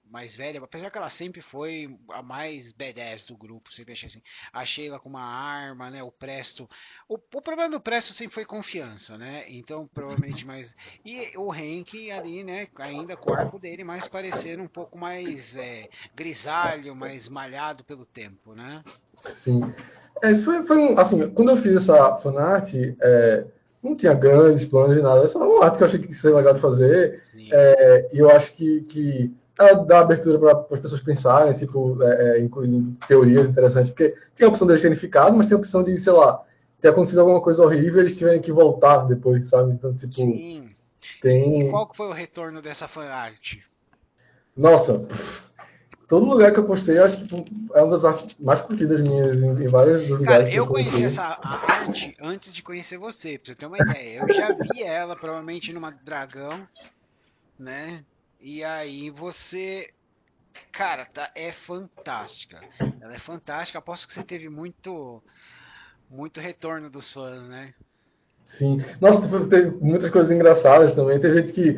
mais velha, apesar que ela sempre foi a mais badass do grupo, sempre achei assim. A Sheila com uma arma, né? O Presto. O problema do Presto sempre foi confiança, né? Então, provavelmente mais. E o Hank ali, né? Ainda com o arco dele, mais parecendo um pouco mais grisalho, mais malhado pelo tempo, né? sim. Isso assim, quando eu fiz essa fanart, não tinha grandes planos de nada, é só uma arte que eu achei que seria legal de fazer, Sim. e eu acho que ela dá abertura para as pessoas pensarem, tipo, incluindo teorias interessantes, porque tem a opção deles terem ficado, mas tem a opção de, sei lá, ter acontecido alguma coisa horrível e eles tiverem que voltar depois, sabe? Então, tipo, Sim. E tem. qual que foi o retorno dessa fanart? Nossa, todo lugar que eu postei, eu acho que é uma das artes mais curtidas minhas em vários dos Cara, lugares que eu eu conheci coloquei. a arte antes de conhecer você, pra você ter uma ideia. Eu já vi ela, provavelmente numa dragão, né? E aí você. Cara, é fantástica. Ela é fantástica. Aposto que você teve muito retorno dos fãs, né? Sim. Nossa, teve muitas coisas engraçadas também. Tem gente que,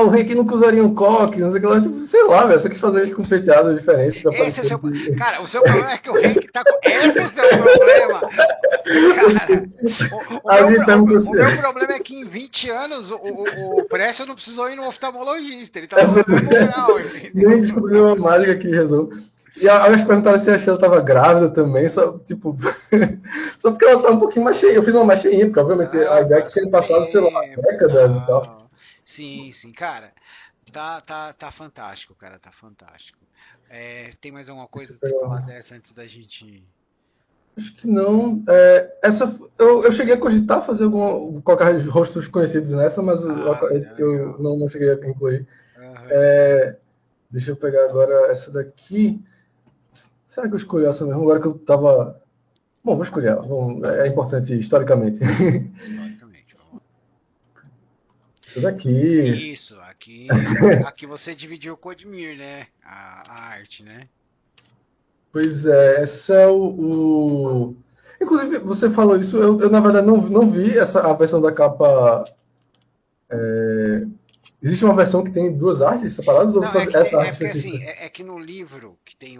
o Rick nunca usaria um coque, não sei o que lá. Tipo, sei lá, velho, só quis fazer isso com penteados diferentes pra Esse é parecer seu. que. Cara, o seu problema é que o Hank tá com. Esse é o seu problema! Cara, Alguém perguntou o assim. meu problema é que em 20 anos o Presto não precisou ir no oftalmologista. Ele tá usando um grau, entendeu? Nem descobriu uma mágica que resolve. E elas perguntaram se a Sheila tava grávida também, só, tipo, só porque ela tá um pouquinho mais cheia. Eu fiz uma mais cheinha, porque obviamente a Não, ideia é que passa tinha o passado, sei lá, tempo, décadas e tal. tal. Sim, sim, cara. Tá fantástico, cara, tá fantástico. Tem mais alguma coisa de se falar dessa antes da gente. Acho que não. Eu cheguei a cogitar fazer colocar rostos conhecidos nessa, mas Ah, seria eu legal. não cheguei a incluir. Aham. É, Deixa eu pegar agora essa daqui. Será que eu escolhi essa mesmo? Agora que eu tava... Bom, vou escolher ela. É importante historicamente. Historicamente, vamos lá. Essa daqui. Isso, aqui você dividiu o Codemir, né? A arte, né? Pois é, essa é Inclusive, você falou isso, eu na verdade não vi a versão da capa. Existe uma versão que tem duas artes separadas ou Não, só essa arte porque assim, específica? é que no livro que tem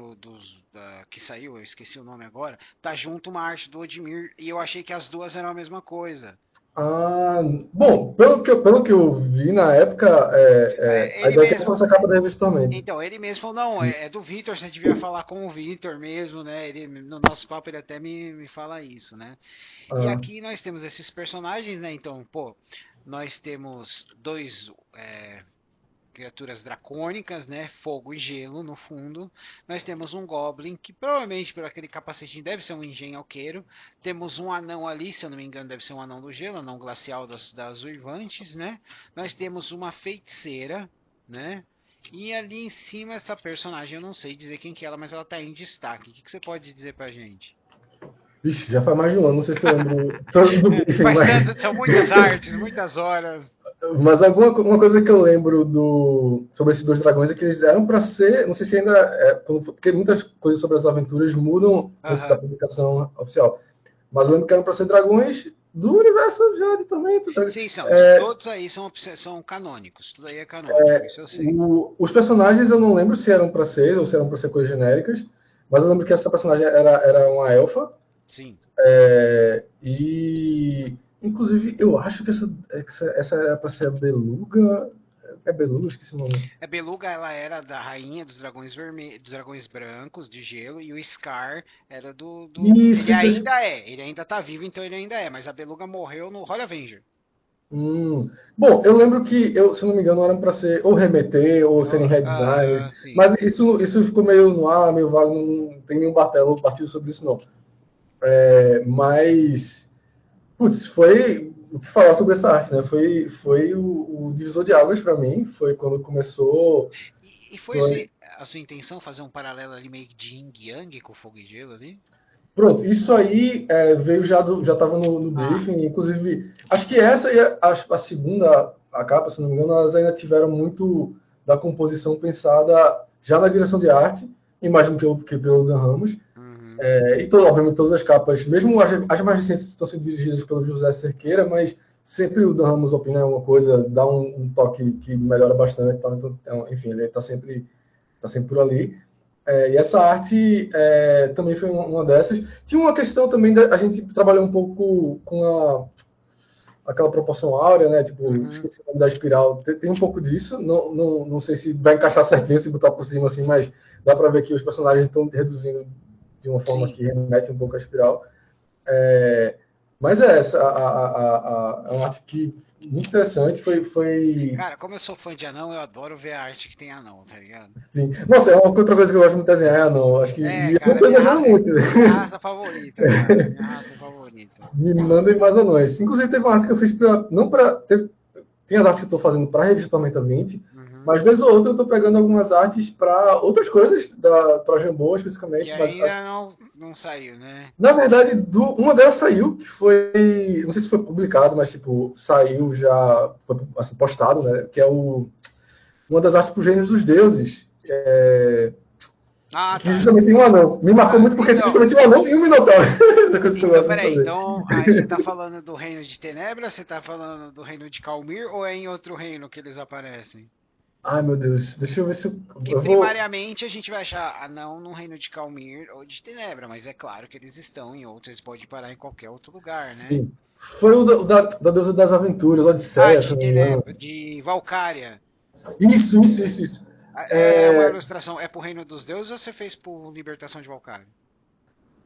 que saiu, eu esqueci o nome agora, tá junto uma arte do Odmir e eu achei que as duas eram a mesma coisa. Ah, bom, pelo que eu vi na época, a Ele ideia é que essa mesmo, fosse a capa da revista também. então, ele mesmo falou, não, é do Vitor, você devia falar com o Vitor mesmo, né? Ele, no nosso papo ele até me fala isso, né? E Ah, aqui nós temos esses personagens, né? Então, pô, nós temos dois criaturas dracônicas, né? Fogo e gelo no fundo. Nós temos um Goblin, que provavelmente por aquele capacetinho deve ser um engenhoqueiro. Temos um anão ali, se eu não me engano, deve ser um anão do gelo, anão glacial das Uivantes, né? Nós temos uma feiticeira, né? E ali em cima, essa personagem, eu não sei dizer quem que é ela, mas ela tá em destaque. O que você pode dizer pra gente? vixe, já faz mais de um ano, não sei se eu lembro tanto do briefing, Faz mas. tanto, são muitas artes, muitas horas. Mas uma coisa que eu lembro sobre esses dois dragões é que eles eram para ser, não sei se ainda porque muitas coisas sobre as aventuras mudam antes da Aham. publicação oficial. Mas eu lembro que eram para ser dragões do universo já de Tormenta. Tá? Sim, são. É, Todos aí são canônicos. Tudo aí é canônico, isso eu sei. os personagens eu não lembro se eram para ser ou se eram para ser coisas genéricas, mas eu lembro que essa personagem era uma elfa. Sim. E inclusive eu acho que essa era para ser a Beluga. É Beluga, esqueci o nome. A Beluga, ela era da rainha dos dragões vermelhos, dos dragões brancos de gelo, e o Scar era Isso, ele isso. ainda é, ele ainda tá vivo, então ele ainda é, mas a Beluga morreu no Holy Avenger. Bom, eu lembro que, se eu não me engano, eram para ser ou remeter ou serem redesigns, Sim. mas isso ficou meio no ar, meio vago, não tem nenhum batido sobre isso, não. Mas, putz, foi o que falar sobre essa arte, né? Foi o divisor de águas para mim, foi quando começou. E foi Foi, a sua intenção fazer um paralelo ali meio de Yin Yang com Fogo e Gelo ali? Pronto, isso aí veio já estava no Ah, briefing, inclusive, acho que essa e a segunda, a capa, se não me engano, elas ainda tiveram muito da composição pensada já na direção de arte, imagino que pelo Dan Ramos, uhum. obviamente todas as capas, mesmo as mais recentes estão sendo dirigidas pelo José Cerqueira, mas sempre o Dan Ramos opina alguma coisa, dá um toque que melhora bastante, tá? Então, enfim, ele tá sempre por ali. E essa arte também foi uma dessas. Tinha uma questão também, a gente trabalhou um pouco com aquela proporção áurea, né? Tipo, Uhum. esqueci o nome da espiral. Tem um pouco disso. Não sei se vai encaixar certinho se botar por cima assim, mas dá para ver que os personagens estão reduzindo de uma forma Sim. que remete um pouco à espiral. É, mas é essa, é uma arte que muito interessante. Foi Cara, como eu sou fã de anão, eu adoro ver a arte que tem anão, tá ligado? sim. Nossa, é uma outra coisa que eu gosto muito de desenhar, não. Acho que. É, E eu não cara, estou desenhando muito. minha raça favorita, cara. Minha raça favorita. Me mandem mais anões. Inclusive, teve uma arte que eu fiz pra. Não pra. Tem as artes que eu estou fazendo para a revista Tormenta 20, Uhum. mas vez ou outra eu estou pegando algumas artes para outras coisas, para Jambô Que especificamente, mas ainda não saiu, né? na verdade, uma delas saiu, que foi. Não sei se foi publicado, mas tipo, saiu já. Foi assim, postado, né? Que é uma das artes para os gênios dos deuses. Ah, Que tá. justamente tem um anão. Me marcou muito porque tem Então, justamente um anão e um minotauro. É coisa que eu gosto de peraí. fazer. Então, aí você tá falando do reino de Tenebra, você tá falando do reino de Calmir, ou é em outro reino que eles aparecem? Ai, meu Deus. Deixa eu ver se Que eu vou. primariamente a gente vai achar anão no reino de Calmir ou de Tenebra, mas é claro que eles estão em outros, eles podem parar em qualquer outro lugar, né? Sim. Foi o da deusa das aventuras, Ah, Odisseia, se de não me engano. Tenebra, de Valcária. Isso. É uma ilustração, é pro reino dos deuses ou você fez por libertação de Valcária?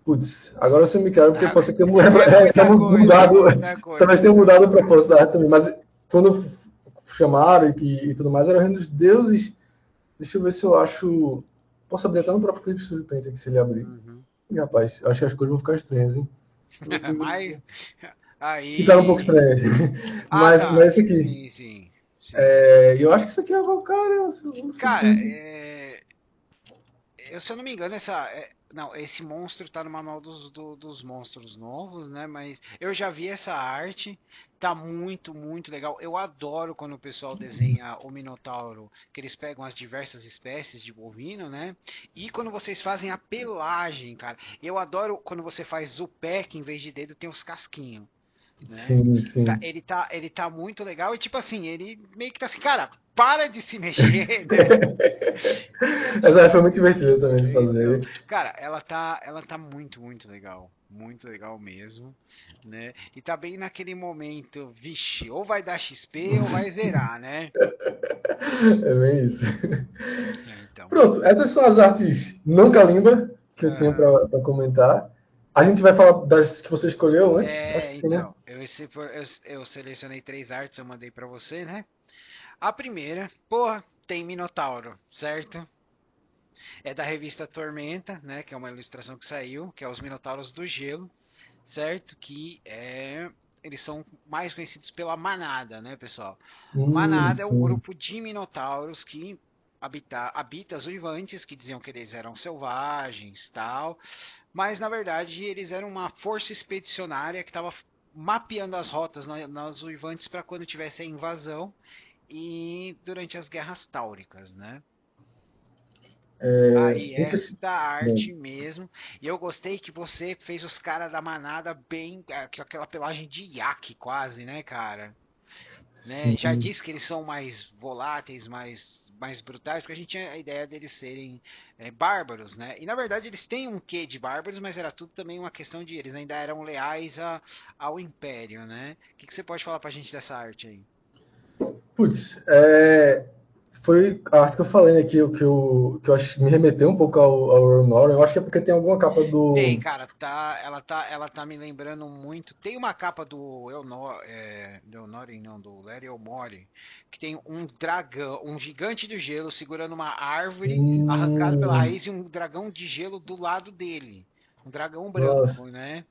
Putz, agora você me quer, porque pode ser que tenha É muita coisa, é mudado. muita Talvez coisa, tenha cara. mudado o propósito da arte também, mas quando chamaram e tudo mais, era o reino dos deuses. Deixa eu ver se eu acho. Posso abrir até no próprio clipe do Paint aqui se ele abrir. Uhum. Ih, rapaz, acho que as coisas vão ficar estranhas, hein? Mas Ficaram um pouco aí. estranhas. Ah, tá. Mas esse aqui. Sim. Eu acho que isso aqui é a Valkyria. Não sei Cara, dizer. se eu não me engano, não, esse monstro tá no manual dos monstros novos, né? Mas eu já vi essa arte, tá muito, muito legal. Eu adoro quando o pessoal desenha o Minotauro, que eles pegam as diversas espécies de bovino, né? E quando vocês fazem a pelagem, cara. Eu adoro quando você faz o pé, que em vez de dedo tem os casquinhos, né? Sim, sim. Ele tá muito legal e tipo assim, ele meio que tá assim, cara, para de se mexer, né? Essa foi muito divertida também de Então, fazer. cara, ela tá muito, muito legal mesmo, né? E tá bem naquele momento, vixe, ou vai dar XP ou vai zerar, né? É bem isso. É, então, Pronto, essas são as artes não calimba que eu tinha aham. para comentar. A gente vai falar das que você escolheu antes? Acho que sim, né? Então, eu selecionei três artes, eu mandei pra você, né? A primeira, porra, tem Minotauro, certo? É da revista Tormenta, né? Que é uma ilustração que saiu, que é os Minotauros do Gelo, certo? Eles são mais conhecidos pela manada, né, pessoal? Manada é um Sim. grupo de minotauros que habita as uivantes, que diziam que eles eram selvagens, tal, mas na verdade eles eram uma força expedicionária que estava mapeando as rotas nas uivantes para quando tivesse a invasão e durante as guerras táuricas, né? Aí Não sei se. esta Bom, arte mesmo. E eu gostei que você fez os caras da manada bem. Com aquela pelagem de iaque quase, né, cara? Né? Já sim. disse que eles são mais voláteis, mais brutais, porque a gente tinha a ideia deles serem bárbaros, né? E na verdade eles têm um quê de bárbaros, mas era tudo também uma questão de eles ainda eram leais ao Império, né? Que você pode falar pra gente dessa arte aí? Putz, foi a arte que eu falei, né, que eu acho que me remeteu um pouco ao Aurora. Eu acho que é porque tem alguma capa Tem, do. cara, ela tá me lembrando muito. Tem uma capa do do Elnori, não, do Larry Elmore, que tem um dragão, um gigante do gelo segurando uma árvore arrancado pela Hum, raiz e um dragão de gelo do lado dele. Um dragão nossa. branco, né?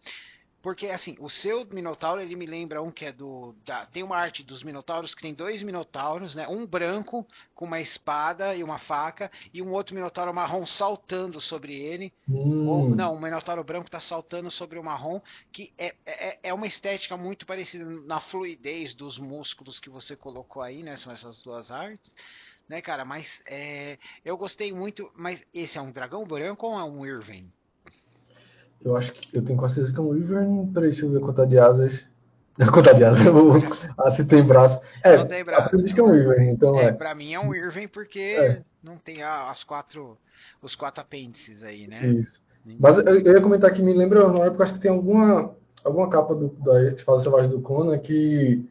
Porque, assim, o seu Minotauro, ele me lembra um que é tem uma arte dos Minotauros que tem dois Minotauros, né? Um branco com uma espada e uma faca, e um outro Minotauro marrom saltando sobre ele. Ou, Hum, não, o Minotauro branco está saltando sobre o marrom, que é uma estética muito parecida na fluidez dos músculos que você colocou aí, né? São essas duas artes, né, cara? Mas eu gostei muito. Mas esse é um dragão branco ou é um Irving? eu acho que eu tenho quase certeza que é um Wyvern. Peraí, deixa eu ver quanto de asas. Quanto de asas? Se tem braço. Não É, tem a braço, primeira diz é que é um um Irving. Wyvern, então É, é. pra mim é um Irving porque É, não tem os quatro apêndices aí, né? isso. Mas Então, eu ia comentar que me lembra o Honor, porque eu acho que tem alguma capa da Espada Selvagem do Conan que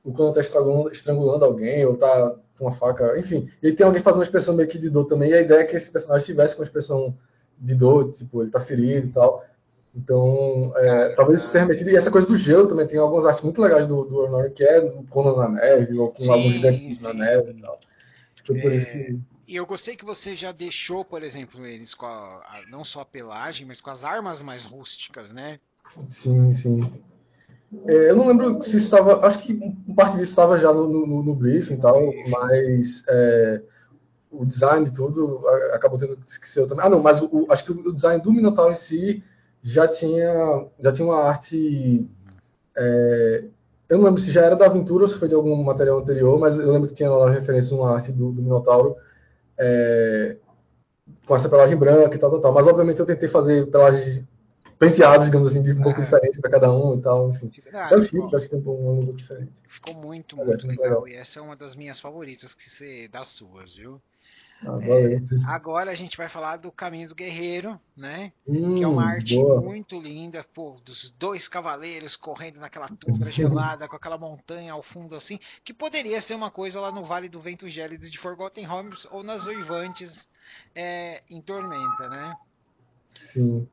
o Conan tá estrangulando alguém, ou tá com uma faca, enfim. E tem alguém fazendo uma expressão meio que de dor também, e a ideia é que esse personagem tivesse com uma expressão de dor, tipo, ele tá ferido e tal. Então, talvez isso tenha cara, remetido. E essa coisa do gelo também, tem algumas artes muito legais do Honor, que é o Conan na neve, ou com alguns gigantes sim, na neve e sim. tal. Acho que foi por isso que. E eu gostei que você já deixou, por exemplo, eles com não só a pelagem, mas com as armas mais rústicas, né? Sim, sim. Eu não lembro se estava. Acho que parte disso estava já no briefing e No tal, briefing. mas o design e tudo acabou tendo que ser eu também. Ah, não, mas acho que o design do Minotaur em si já tinha uma arte. Uhum. Eu não lembro se já era da aventura ou se foi de algum material anterior, mas eu lembro que tinha lá uma referência uma arte do Minotauro é, com essa pelagem branca e tal, tal, tal. Mas obviamente eu tentei fazer pelagens penteados, digamos assim, de um pouco Aham. diferente para cada um e tal, enfim. Ah, Até o chifre, acho que tem um pouco diferente. ficou muito, Mas muito muito legal. legal. E essa é uma das minhas favoritas das suas, viu? Ah, valeu. Agora a gente vai falar do Caminho do Guerreiro, né? Que é uma arte Boa. muito linda, pô, dos dois cavaleiros correndo naquela tundra gelada, com aquela montanha ao fundo assim, que poderia ser uma coisa lá no Vale do Vento Gélido de Forgotten Realms ou nas Uivantes em Tormenta, né? Sim.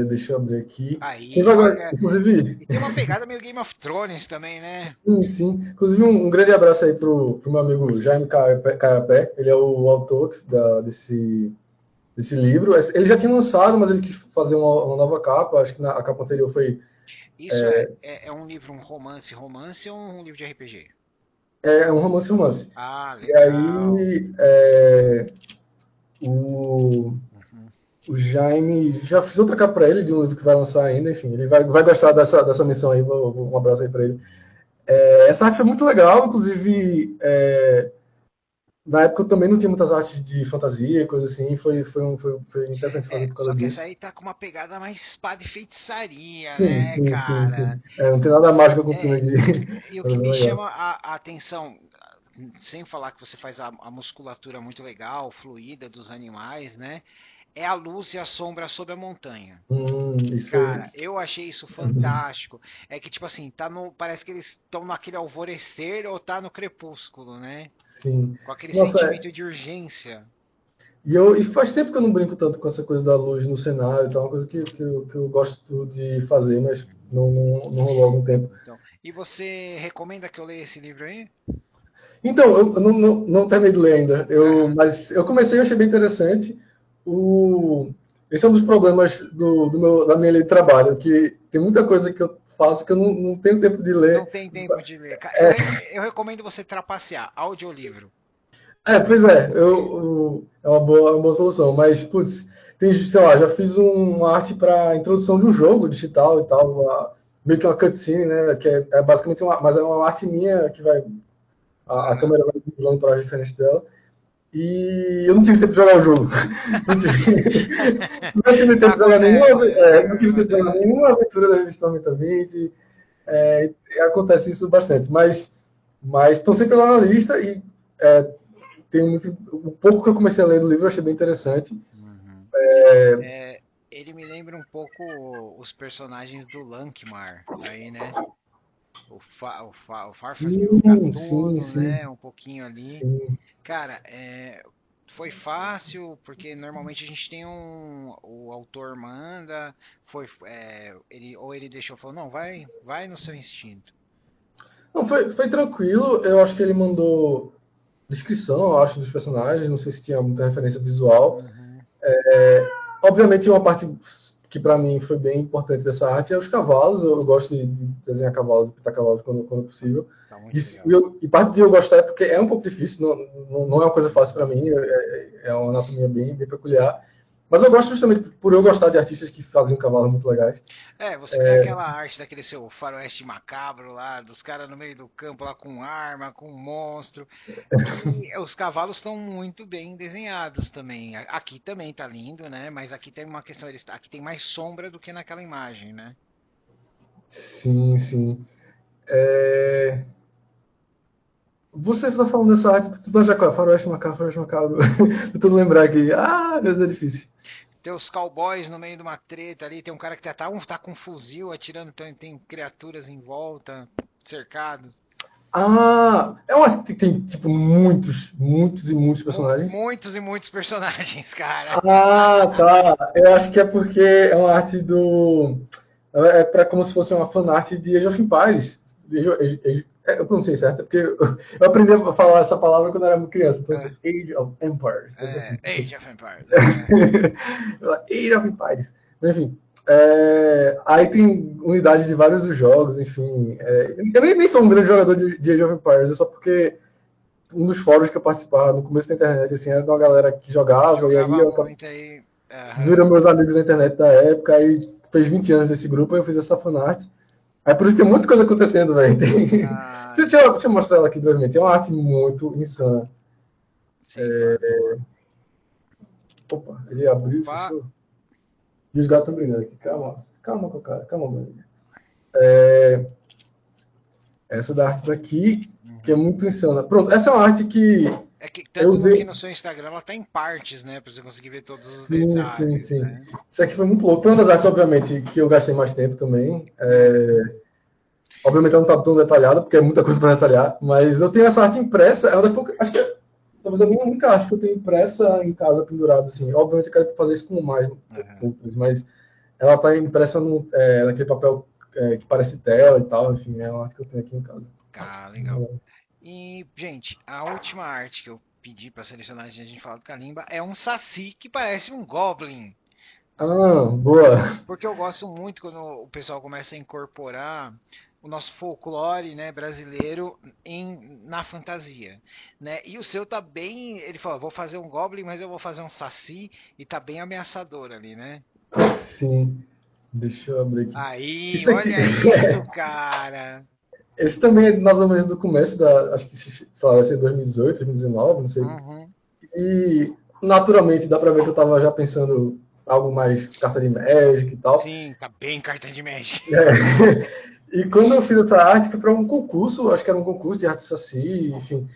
Deixa eu abrir aqui. Teve Aí, agora, olha, inclusive, e tem uma pegada meio Game of Thrones também, né? sim, sim. Inclusive, um grande abraço aí pro meu amigo Jaime Caiapé. Ele é o autor desse livro. Ele já tinha lançado, mas ele quis fazer uma nova capa. Acho que a capa anterior foi. Isso é um livro, um romance ou um livro de RPG? É um romance, romance. Ah, E legal. aí, O, Uhum. o Jaime, já fiz outra capa pra ele, de um livro que vai lançar ainda, enfim, ele vai gostar dessa missão aí, um abraço aí pra ele. Essa arte foi muito legal, inclusive, na época eu também não tinha muitas artes de fantasia, coisa assim, foi interessante fazer por Só causa que essa disso. aí tá com uma pegada mais espada e feitiçaria, Sim, né, sim, sim, cara? sim. Não tem nada mágico acontecendo É, aqui. e o Mas é que bem me legal. chama a atenção, sem falar que você faz a musculatura muito legal, fluida dos animais, né? É a luz e a sombra sobre a montanha. Isso foi. Cara, eu achei isso fantástico. É que, tipo assim, tá no. Parece que eles estão naquele alvorecer ou tá no crepúsculo, né? Sim. Com aquele Nossa, sentimento de urgência. e faz tempo que eu não brinco tanto com essa coisa da luz no cenário, então é uma coisa que eu gosto de fazer, mas não rolou há algum tempo. Então, e você recomenda que eu leia esse livro aí? Então, eu não terminei de ler ainda, Aham. mas eu comecei e achei bem interessante. Esse é um dos problemas da minha lei de trabalho, que tem muita coisa que eu faço que eu não tenho tempo de Não ler. tem tempo de ler. Eu recomendo você trapacear. Audiolivro. Pois é, é uma boa solução, mas, putz, sei lá, já fiz uma arte para introdução de um jogo digital e tal, meio que uma cutscene, né, que é basicamente mas é uma arte minha que a Aham. câmera vai usando para diferente dela, e eu não tive tempo de jogar o jogo. Não tive, não tive tempo de jogar Acontece, não tive tempo de jogar acontece. nenhuma aventura da Revista 20, acontece isso bastante, mas estão sempre lá na lista e é, o pouco que eu comecei a ler do livro eu achei bem interessante. Uhum. É, É, ele me lembra um pouco os personagens do Lankmar, aí, né? O Farfalho sim, Gatuno, sim, né? Um pouquinho ali. sim. Cara, foi fácil, porque normalmente a gente tem o autor manda, ou ele deixou, falou, não, vai no seu instinto. Não, foi tranquilo. Eu acho que ele mandou descrição, eu acho, dos personagens. Não sei se tinha muita referência visual. Uhum, Obviamente, uma parte que para mim foi bem importante dessa arte é os cavalos. Eu gosto de desenhar cavalos, pintar cavalos quando possível. tá muito E, legal. e parte de eu gostar é porque é um pouco difícil, não é uma coisa fácil para mim, é uma anatomia bem peculiar. Mas eu gosto justamente por eu gostar de artistas que fazem cavalos muito legais. Você quer aquela arte daquele seu faroeste macabro lá, dos caras no meio do campo lá com arma, com monstro. E os cavalos estão muito bem desenhados também. Aqui também tá lindo, né? Mas aqui tem uma questão, aqui tem mais sombra do que naquela imagem, né? Sim, sim. É, Você está falando dessa arte, tu já faroeste macabro. Tentando lembrar aqui. Ah, meu Deus, é difícil. Tem os cowboys no meio de uma treta ali, tem um cara que tá com um fuzil atirando, tem criaturas em volta, cercados. É uma arte que tem, tipo, muitos e muitos personagens. Muitos e muitos personagens, cara. Tá. Eu acho que é porque é uma arte do. É para como se fosse uma fanart de Age of Empires. Eu pronunciei certo, porque eu aprendi a falar essa palavra quando eu era muito criança. Então, É, Age of Empires. Deve ser assim. Age of Empires. Age of Empires. Enfim. Aí tem unidades de vários dos jogos, enfim. Eu nem sou um grande jogador de Age of Empires, é só porque um dos fóruns que eu participava no começo da internet, assim, era de uma galera que jogava, e aí Jogava eu muito aí. viram meus amigos da internet da época, aí fez 20 anos desse grupo, aí eu fiz essa fanart. Aí por isso tem muita coisa acontecendo, velho. Deixa eu mostrar ela aqui brevemente. É uma arte muito insana. Sim, por favor. Opa, ele abriu e Opa. fechou. E os gatos estão brigando aqui. Calma com o cara, calma, mano. É, essa da arte daqui, que é Uhum. muito insana. Pronto, essa é uma arte que É que eu tanto que usei. no seu Instagram ela tá em partes, né? Pra você conseguir ver todos os Sim, sim, detalhes, sim. né? Isso aqui foi muito louco. Foi uma das artes, obviamente, que eu gastei mais tempo também. Uhum. Obviamente ela não está tão detalhada, porque é muita coisa para detalhar, mas eu tenho essa arte impressa, é uma das poucas, acho que talvez a minha única arte que eu tenho impressa em casa, pendurada, assim. Obviamente eu quero fazer isso com mais Uhum. outras, mas ela está impressa naquele papel que parece tela e tal, enfim, é uma arte que eu tenho aqui em casa. Ah, legal. E, gente, a última arte que eu pedi pra selecionar antes de a gente falar do Kalimba é um Saci que parece um Goblin. Ah, boa. Porque eu gosto muito quando o pessoal começa a incorporar o nosso folclore, né, brasileiro na fantasia, né? E o seu tá bem, ele falou, vou fazer um goblin, mas eu vou fazer um saci e tá bem ameaçador ali, né? Sim. Deixa eu abrir aqui. Aí, Isso aqui. olha isso, cara. Esse também é mais ou menos do começo da. Acho que, sei lá, vai ser 2018, 2019, não sei. Uhum. E, naturalmente, dá pra ver que eu tava já pensando algo mais carta de Magic e tal. Sim, tá bem carta de Magic. É. E quando eu fiz essa arte, foi para um concurso, acho que era um concurso de arte Saci, enfim.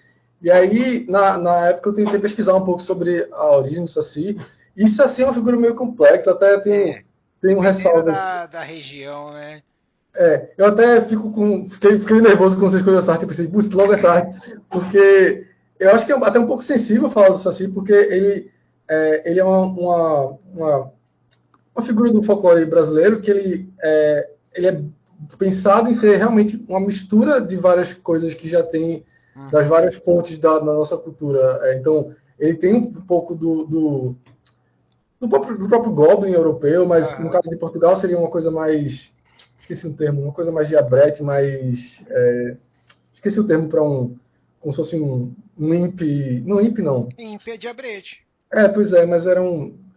E aí, na época, eu tentei pesquisar um pouco sobre a origem do Saci. E Saci é uma figura meio complexa, até É, tenho dependendo ressalvas. da região, né? Eu até fiquei nervoso quando você escolheu essa arte, eu pensei, putz, logo essa arte, porque eu acho que é até um pouco sensível falar do Saci, porque ele é uma figura do folclore brasileiro que ele é pensado em ser realmente uma mistura de várias coisas que já tem das Uhum. várias fontes da nossa cultura. Então, ele tem um pouco do próprio Goblin europeu, mas no Aham. caso de Portugal seria uma coisa mais. Esqueci o termo, uma coisa mais diabrete, mais. Esqueci o termo para como se fosse um imp. Não, imp não. Ímpia de abrete. Pois é, mas era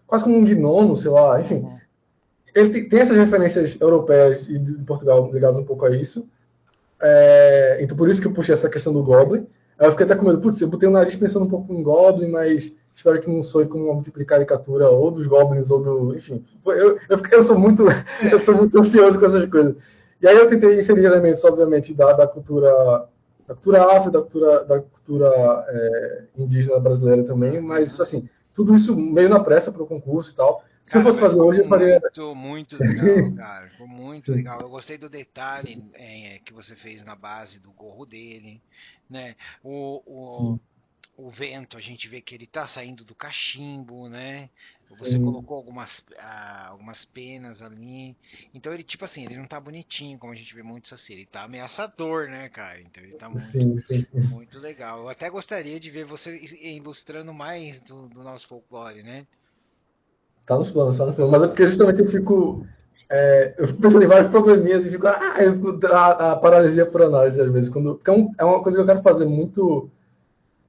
quase como um gnomo, sei lá, enfim. Uhum. Ele tem essas referências europeias e de Portugal ligadas um pouco a isso. Então por isso que eu puxei essa questão do Goblin. Aí eu fiquei até com medo, putz, eu botei o nariz pensando um pouco em Goblin, mas espero que não soe como uma multiplicar caricatura ou dos Goblins ou do. Enfim. Eu sou muito. Eu É. sou muito ansioso com essas coisas. E aí eu tentei inserir elementos, obviamente, da cultura. Da cultura afro, da cultura indígena brasileira também, mas Uhum. assim, tudo isso meio na pressa para o concurso e tal. Se eu Cara, fosse mas fazer ficou hoje, eu faria. muito, muito legal, cara. Ficou muito Sim, legal. Eu gostei do detalhe que você fez na base do gorro dele, né? O, sim, o, o vento, a gente vê que ele tá saindo do cachimbo, né? Você sim, colocou algumas penas ali. Então ele, tipo assim, ele não tá bonitinho, como a gente vê muito assim. Ele tá ameaçador, né, cara? Então ele tá muito, sim, sim. muito legal. Eu até gostaria de ver você ilustrando mais do nosso folclore, né? Tá nos planos, tá nos planos. Mas é porque justamente eu fico pensando em vários probleminhas e a paralisia por análise às vezes. Porque é uma coisa que eu quero fazer muito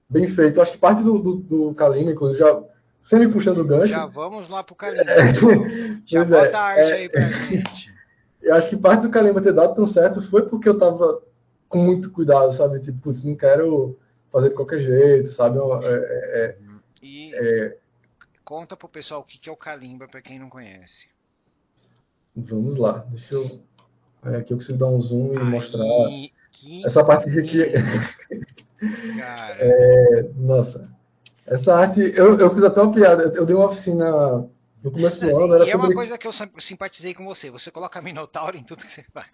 bem feito. Eu acho que parte do Kalima, inclusive, já sempre puxando o gancho. Já vamos lá pro Kalimba, então. Já Pois bota a arte aí pra gente. eu acho que parte do Kalima ter dado tão certo foi porque eu tava com muito cuidado, sabe? Tipo, putz, não quero fazer de qualquer jeito, sabe? Uhum. E conta pro pessoal o que que é o Kalimba pra quem não conhece. Vamos lá, deixa eu. Aqui eu consigo dar um zoom e mostrar Aí, que essa parte aqui. lindo, cara. Nossa, essa arte, eu fiz até uma piada. Eu dei uma oficina no começo do ano, era E é uma sobre. coisa que eu simpatizei com você. Você coloca Minotauro em tudo que você faz.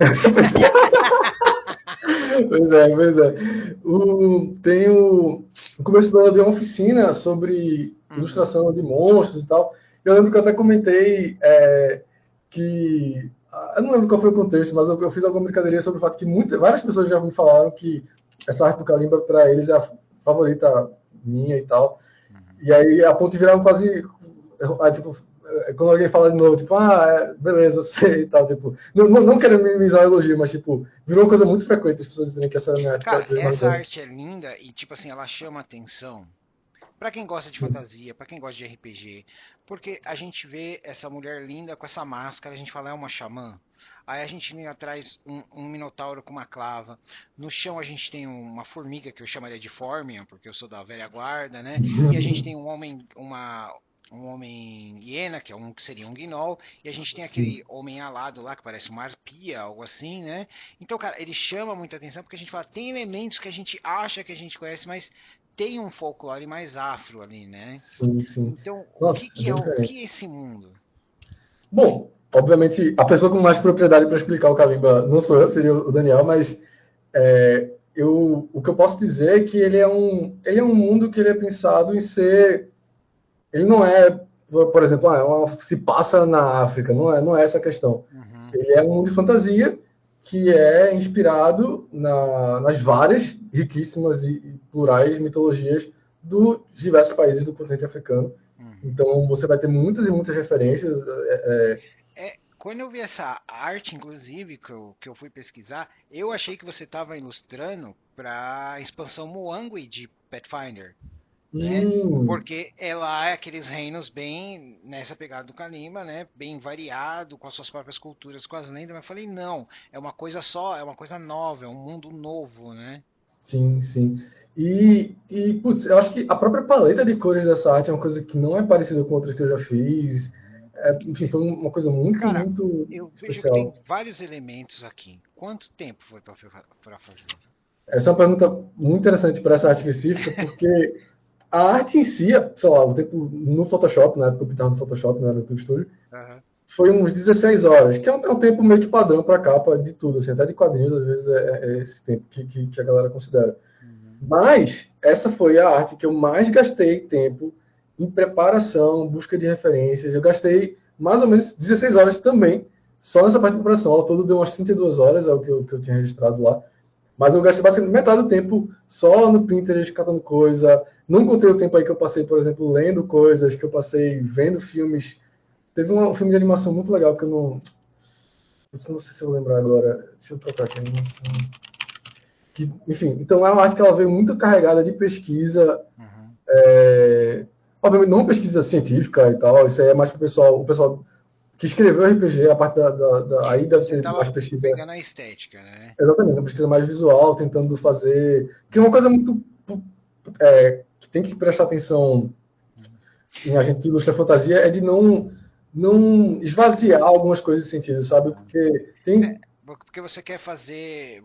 Pois é. No começo do ano eu dei uma oficina sobre Uhum. ilustração de monstros e tal. Eu lembro que eu até comentei que. Eu não lembro qual foi o contexto, mas eu fiz alguma brincadeirinha sobre o fato que várias pessoas já me falaram que essa arte do Kalimba, para eles, é a favorita minha e tal. Uhum. E aí a ponte viraram quase. Tipo, quando alguém fala de novo, tipo, beleza, eu sei e tal, tipo, não quero minimizar o elogio, mas tipo, virou uma coisa muito frequente as pessoas dizerem que essa era a minha arte que Cara, eu mais essa gosto. arte é linda e, tipo assim, ela chama atenção. Pra quem gosta de fantasia, pra quem gosta de RPG, porque a gente vê essa mulher linda com essa máscara, a gente fala é uma xamã. Aí a gente vem atrás um minotauro com uma clava. No chão a gente tem uma formiga que eu chamaria de Formian, porque eu sou da velha guarda, né? E a gente tem um homem hiena, que é que seria um gnoll, e a gente tem Sim, aquele homem alado lá que parece uma arpia, algo assim, né? Então, cara, ele chama muita atenção porque a gente fala, tem elementos que a gente acha que a gente conhece, mas tem um folclore mais afro ali, né? sim, sim. Então, Nossa, é bem o diferente. que é esse mundo? Bom, obviamente, a pessoa com mais propriedade para explicar o Kalimba não sou eu, seria o Daniel, mas o que eu posso dizer é que ele é um mundo que ele é pensado em ser. Ele não é, por exemplo, se passa na África, não é essa a questão. Uhum. Ele é um mundo de fantasia que é inspirado nas várias riquíssimas e plurais mitologias dos diversos países do continente africano. Uhum. Então você vai ter muitas e muitas referências. Quando eu vi essa arte, inclusive, que eu fui pesquisar, eu achei que você estava ilustrando para a expansão Muangui de Pathfinder, né? Hum, Porque ela é aqueles reinos bem nessa pegada do Kalimba, né? Bem variado, com as suas próprias culturas, com as lendas. Mas eu falei, não, é uma coisa só, é uma coisa nova, é um mundo novo, né? sim, sim. Putz, eu acho que a própria paleta de cores dessa arte é uma coisa que não é parecida com outras que eu já fiz. Enfim, foi uma coisa muito, Cara, muito eu vejo que tem especial. vários elementos aqui. Quanto tempo foi para fazer? Essa é uma pergunta muito interessante para essa arte específica, porque a arte em si, sei lá, o tempo no Photoshop, na época eu pintava no Photoshop, não era no estúdio, Aham. foi uns 16 horas, que é um tempo meio que padrão para capa de tudo, assim, até de quadrinhos, às vezes é esse tempo que a galera considera. Uhum. Mas essa foi a arte que eu mais gastei tempo em preparação, busca de referências. Eu gastei mais ou menos 16 horas também, só nessa parte de preparação. Ao todo deu umas 32 horas, é o que eu tinha registrado lá. Mas eu gastei basicamente metade do tempo só no Pinterest, catando coisa. Não contei o tempo aí que eu passei, por exemplo, lendo coisas, que eu passei vendo filmes. Teve um filme de animação muito legal que eu não sei se eu vou lembrar agora. Deixa eu procurar aqui. Enfim, então é uma arte que ela veio muito carregada de pesquisa. Uhum. é, Obviamente não pesquisa científica e tal, isso aí é mais para o pessoal que escreveu RPG, a parte aí deve Você ser mais estava pesquisa. pegando a estética, né? Exatamente, uma pesquisa mais visual, tentando fazer. Que é uma coisa muito. Que tem que prestar atenção Uhum. em a gente que ilustra fantasia é de não esvaziar algumas coisas de sentido, sabe? Uhum. Porque É, tem porque você quer fazer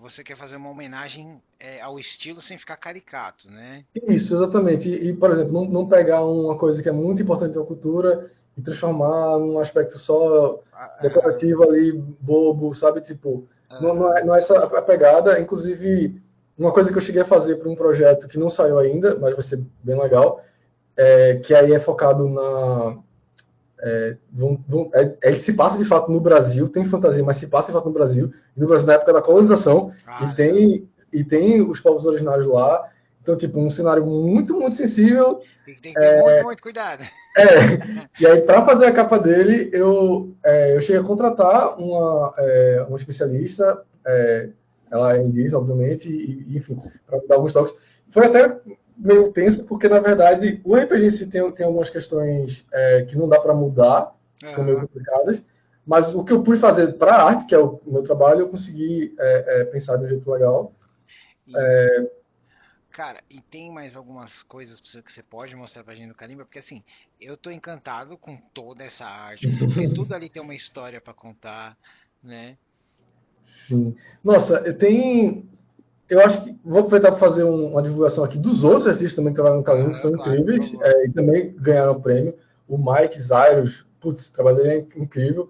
uma homenagem ao estilo sem ficar caricato, né? isso, exatamente. Por exemplo, não pegar uma coisa que é muito importante na cultura e transformar num aspecto só Aham, decorativo ali, bobo, sabe? Tipo, aham. não é essa a pegada. Inclusive, uma coisa que eu cheguei a fazer para um projeto que não saiu ainda, mas vai ser bem legal, que aí é focado na. Ele se passa de fato no Brasil, tem fantasia, mas se passa de fato no Brasil, e no Brasil na época da colonização, e Ah, legal. tem os povos originários lá. Então, tipo, um cenário muito, muito sensível. E tem que ter muito, muito cuidado. É, e aí, para fazer a capa dele, eu cheguei a contratar uma especialista, ela é indígena, obviamente, enfim, para dar alguns toques. Foi até meio tenso, porque na verdade o RPG em si tem algumas questões que não dá para mudar, que são meio Aham. complicadas, mas o que eu pude fazer para a arte, que é o meu trabalho, eu consegui pensar de um jeito legal. E, cara, e tem mais algumas coisas que você pode mostrar pra gente no Carimba? Porque assim, eu tô encantado com toda essa arte, porque tudo ali tem uma história pra contar, né? Sim. Nossa, eu acho que vou aproveitar para fazer uma divulgação aqui dos outros artistas também que trabalham no Calimbo, que Aham, são claro, por incríveis, favor. e também ganharam o prêmio. O Mike Zairos, putz, o trabalho dele é incrível.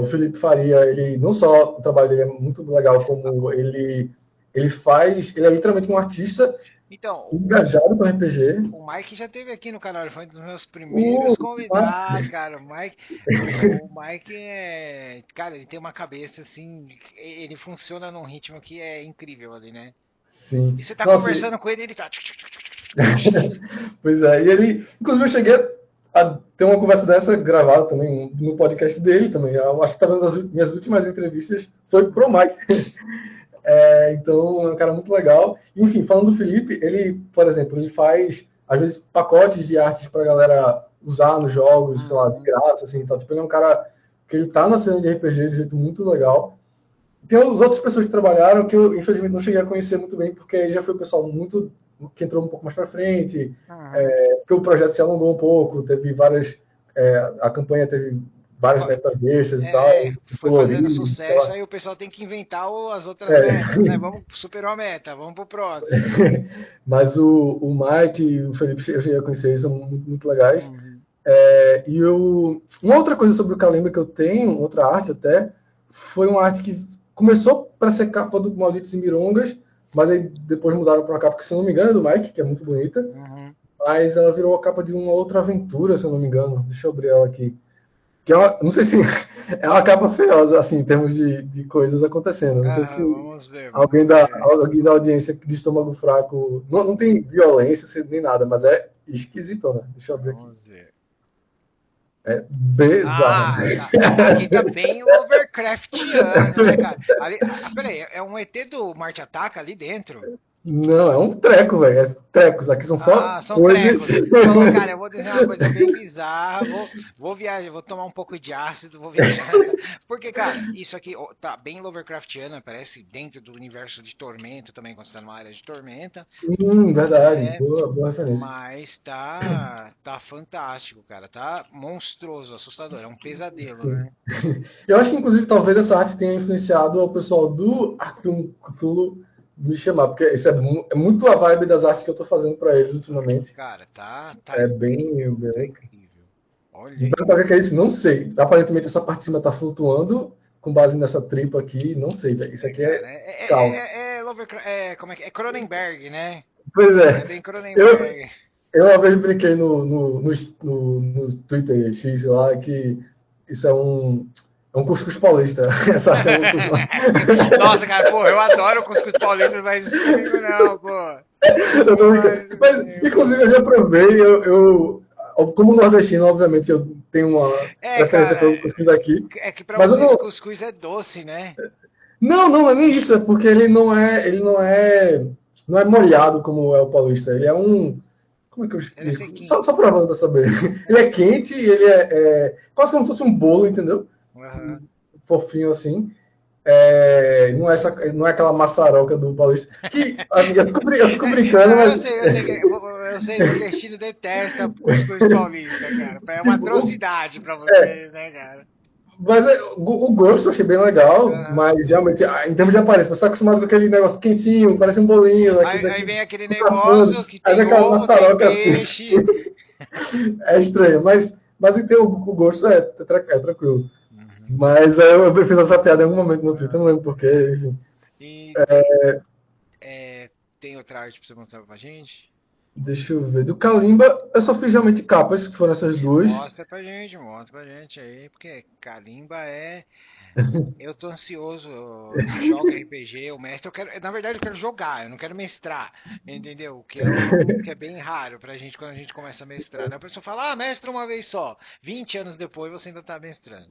O Felipe Faria, ele não só o trabalho dele é muito legal, como ele é literalmente um artista Então, engajado com RPG. o Mike já esteve aqui no canal, ele foi um dos meus primeiros O, convidados, cara. O Mike cara, ele tem uma cabeça assim, ele funciona num ritmo que é incrível ali, né? sim. E você tá Nossa, conversando com ele, ele tá. pois é, e ele, inclusive eu cheguei a ter uma conversa dessa gravada também no podcast dele também. Eu acho que talvez as minhas últimas entrevistas foi pro Mike. Então, é um cara muito legal. Enfim, falando do Felipe, ele, por exemplo, ele faz, às vezes, pacotes de artes pra galera usar nos jogos, sei lá, de Uhum. graça, assim, então, tipo, ele é um cara que ele tá na cena de RPG de um jeito muito legal. Tem as outras pessoas que trabalharam que eu, infelizmente, não cheguei a conhecer muito bem, porque já foi o pessoal muito que entrou um pouco mais para frente, Uhum. porque o projeto se alongou um pouco, teve várias, a campanha teve várias metas extras e tal, Foi fazendo colorido, sei sucesso, lá. aí o pessoal tem que inventar as outras metas, né? É. Vamos superar a meta, vamos pro próximo. Mas o Mike e o Felipe, eu já conheci, eles são muito, muito legais. Uhum. Uma outra coisa sobre o Kalimba que eu tenho, outra arte até, foi uma arte que começou para ser capa do Malditos e Mirongas, mas aí depois mudaram para uma capa que, se eu não me engano, é do Mike, que é muito bonita, Uhum. mas ela virou a capa de uma outra aventura, se eu não me engano. Deixa eu abrir ela aqui. Que é não sei se é uma capa feiosa, assim, em termos de coisas acontecendo. Não sei Aham, se vamos ver, alguém vamos da, ver. alguém da audiência de estômago fraco. Não tem violência nem nada, mas é esquisitona. Deixa eu abrir aqui. Vamos ver. É bizarra. Ah, tá. Aqui tá bem Lovecraftiano, né, cara? Ali, peraí, é um ET do Marte Ataca ali dentro? Não, é um treco, velho. É trecos. Aqui são só Ah, são coisas. trecos. Falou, cara, eu vou desenhar uma coisa bem bizarra, vou viajar, vou tomar um pouco de ácido, vou viajar. Porque, cara, isso aqui ó, tá bem Lovecraftiano, parece dentro do universo de Tormenta também, quando você tá numa área de Tormenta. Verdade. É, Boa referência. mas tá fantástico, cara. Tá monstruoso, assustador. É um pesadelo, Sim. né? Eu acho que, inclusive, talvez essa arte tenha influenciado o pessoal do Arctum Cthulhu me chamar, porque isso é muito a vibe das artes que eu tô fazendo pra eles ultimamente. Cara, tá É bem, incrível, tá bem. incrível. Olha Então, para isso. que é isso? Não sei. Aparentemente, essa parte de cima tá flutuando com base nessa tripa aqui. Não sei, velho. Isso É, aqui cara, é caos. Como é que é? Cronenberg, né? Pois É é. bem Eu, Cronenberg. eu uma vez brinquei no Twitter X lá que isso é um cuscuz paulista. Essa arte é muito. Nossa, cara, pô, eu adoro o cuscuz paulista, mas isso comigo não, pô. Eu tô brincando. Mas, Mas, inclusive, eu já provei. Como nordestino, obviamente, eu tenho uma preferência cara, pelo cuscuz aqui. é que pra Mas eu vocês não. cuscuz é doce, né? Não é nem isso. É porque não é molhado como é o paulista. Ele é um. Como é que eu Ele é explico? sequinho. Só provando pra saber. Ele é quente, ele é quase como se fosse um bolo, entendeu? Aham. Fofinho assim. Não é aquela maçaroca do paulista. Que assim, eu fico brincando, Não, mas eu sei, nordestino detesta cuscuz paulista, cara. É uma tipo, atrocidade pra vocês, né, cara? o gosto eu achei bem legal, Aham. mas realmente, em termos de aparência, você está acostumado com aquele negócio quentinho, parece um bolinho, aquele Aí daqui vem aquele passando, negócio que aí vem tem aquela ovo, tem maçaroca assim. peixe. É estranho, mas em ter o gosto é tranquilo. Uhum. Mas eu fiz essa piada em algum momento no Twitter, não lembro porquê, enfim. E tem outra arte pra você mostrar pra gente? Deixa eu ver. Do Kalimba, eu só fiz realmente capas, que foram essas duas. Mostra pra gente aí, porque Kalimba é. Eu tô ansioso, eu jogo RPG, o mestre, eu quero, na verdade eu quero jogar, eu não quero mestrar, entendeu? Que é bem raro pra gente quando a gente começa a mestrar, né? A pessoa fala, ah, mestra uma vez só, 20 anos depois você ainda tá mestrando.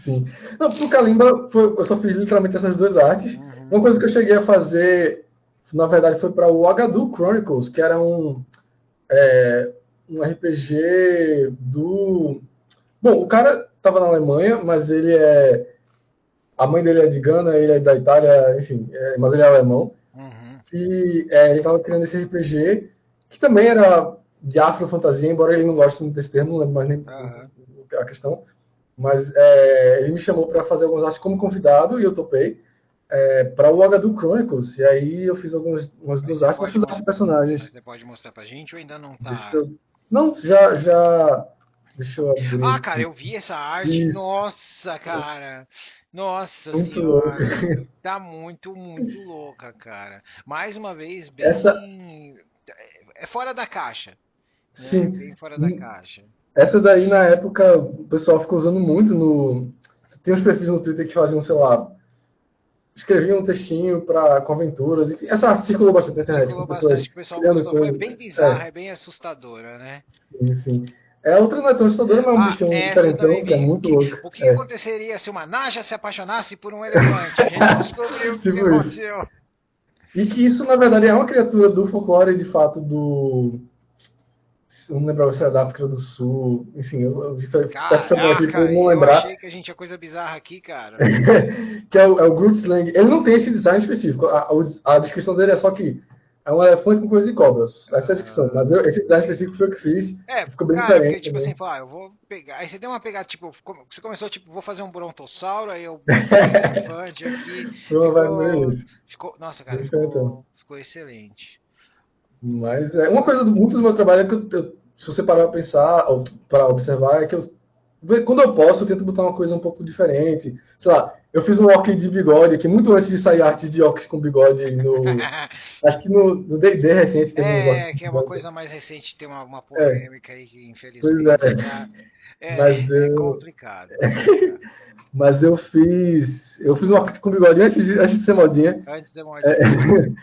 Sim. Não, pro Kalimba, eu só fiz literalmente essas duas artes. Uma Uhum, coisa que eu cheguei a fazer, na verdade, foi para o Agadu Chronicles, que era um RPG do. Bom, o cara estava na Alemanha, mas ele é. A mãe dele é de Gana, ele é da Itália, enfim, mas ele é alemão. uhum, E ele estava criando esse RPG, que também era de afrofantasia, embora ele não goste muito desse termo, não lembro mais nem aham. a questão. Mas ele me chamou para fazer algumas artes como convidado e eu topei. Para o Agadu Chronicles. E aí eu fiz umas Aí duas artes, mas fiz artes de mas personagens. você pode mostrar pra gente ou ainda não Deixa tá? eu. Não, já. Deixa eu abrir Ah, cara, aqui. eu vi essa arte, Isso, nossa, cara, nossa muito louco. senhora, tá muito louca, cara. Mais uma vez, Essa, bem. É fora da caixa, né? sim. Bem fora da caixa. Essa daí, na época, o pessoal ficou usando muito no. Tem uns perfis no Twitter que faziam, sei lá, escreviam um textinho com aventuras. Enfim, essa arte circulou bastante na internet, com Circulou pessoas bastante, o pessoal criando gostou. Foi coisas. bem bizarra, é bem assustadora, né? Sim, sim. A outra não é tão assustadora, mas é um Ah, bichão essa eu também diferentão, que é vi. muito louco. O que aconteceria se uma Naja se apaixonasse por um elefante? A gente descobriu o que Tipo isso. aconteceu. E que isso, na verdade, é uma criatura do folclore, de fato, do. Eu não lembro se é da África do Sul. Enfim, eu peço perdão aqui por Caraca, não eu lembrar. achei que a gente tinha coisa bizarra aqui, cara. Que é o Groot Slang. Ele não tem esse design específico. A descrição dele é só que é um elefante com coisa de cobras. Essa é a descrição. Mas esse design específico foi eu que fiz. Ficou bem Cara, porque diferente tipo assim, também. falar, eu vou pegar. Aí você deu uma pegada, tipo, você começou, tipo, vou fazer um brontossauro, aí eu botei um elefante aqui, Foi uma vibe meio isso. nossa, Bem cara, diferentão. ficou excelente. Mas uma coisa muito do meu trabalho é que se você parar para pensar, ou para observar, é que quando eu posso, eu tento botar uma coisa um pouco diferente. Sei lá, eu fiz um orc de bigode aqui, muito antes de sair artes de orcs com bigode acho que no D&D recente teve uns orcs É, com que é uma bigode. coisa mais recente, tem uma É, polêmica aí que pois infelizmente é. tá. Mas É eu, complicado, é complicado. mas eu fiz um orc com bigode antes de ser modinha. Antes da É, modinha.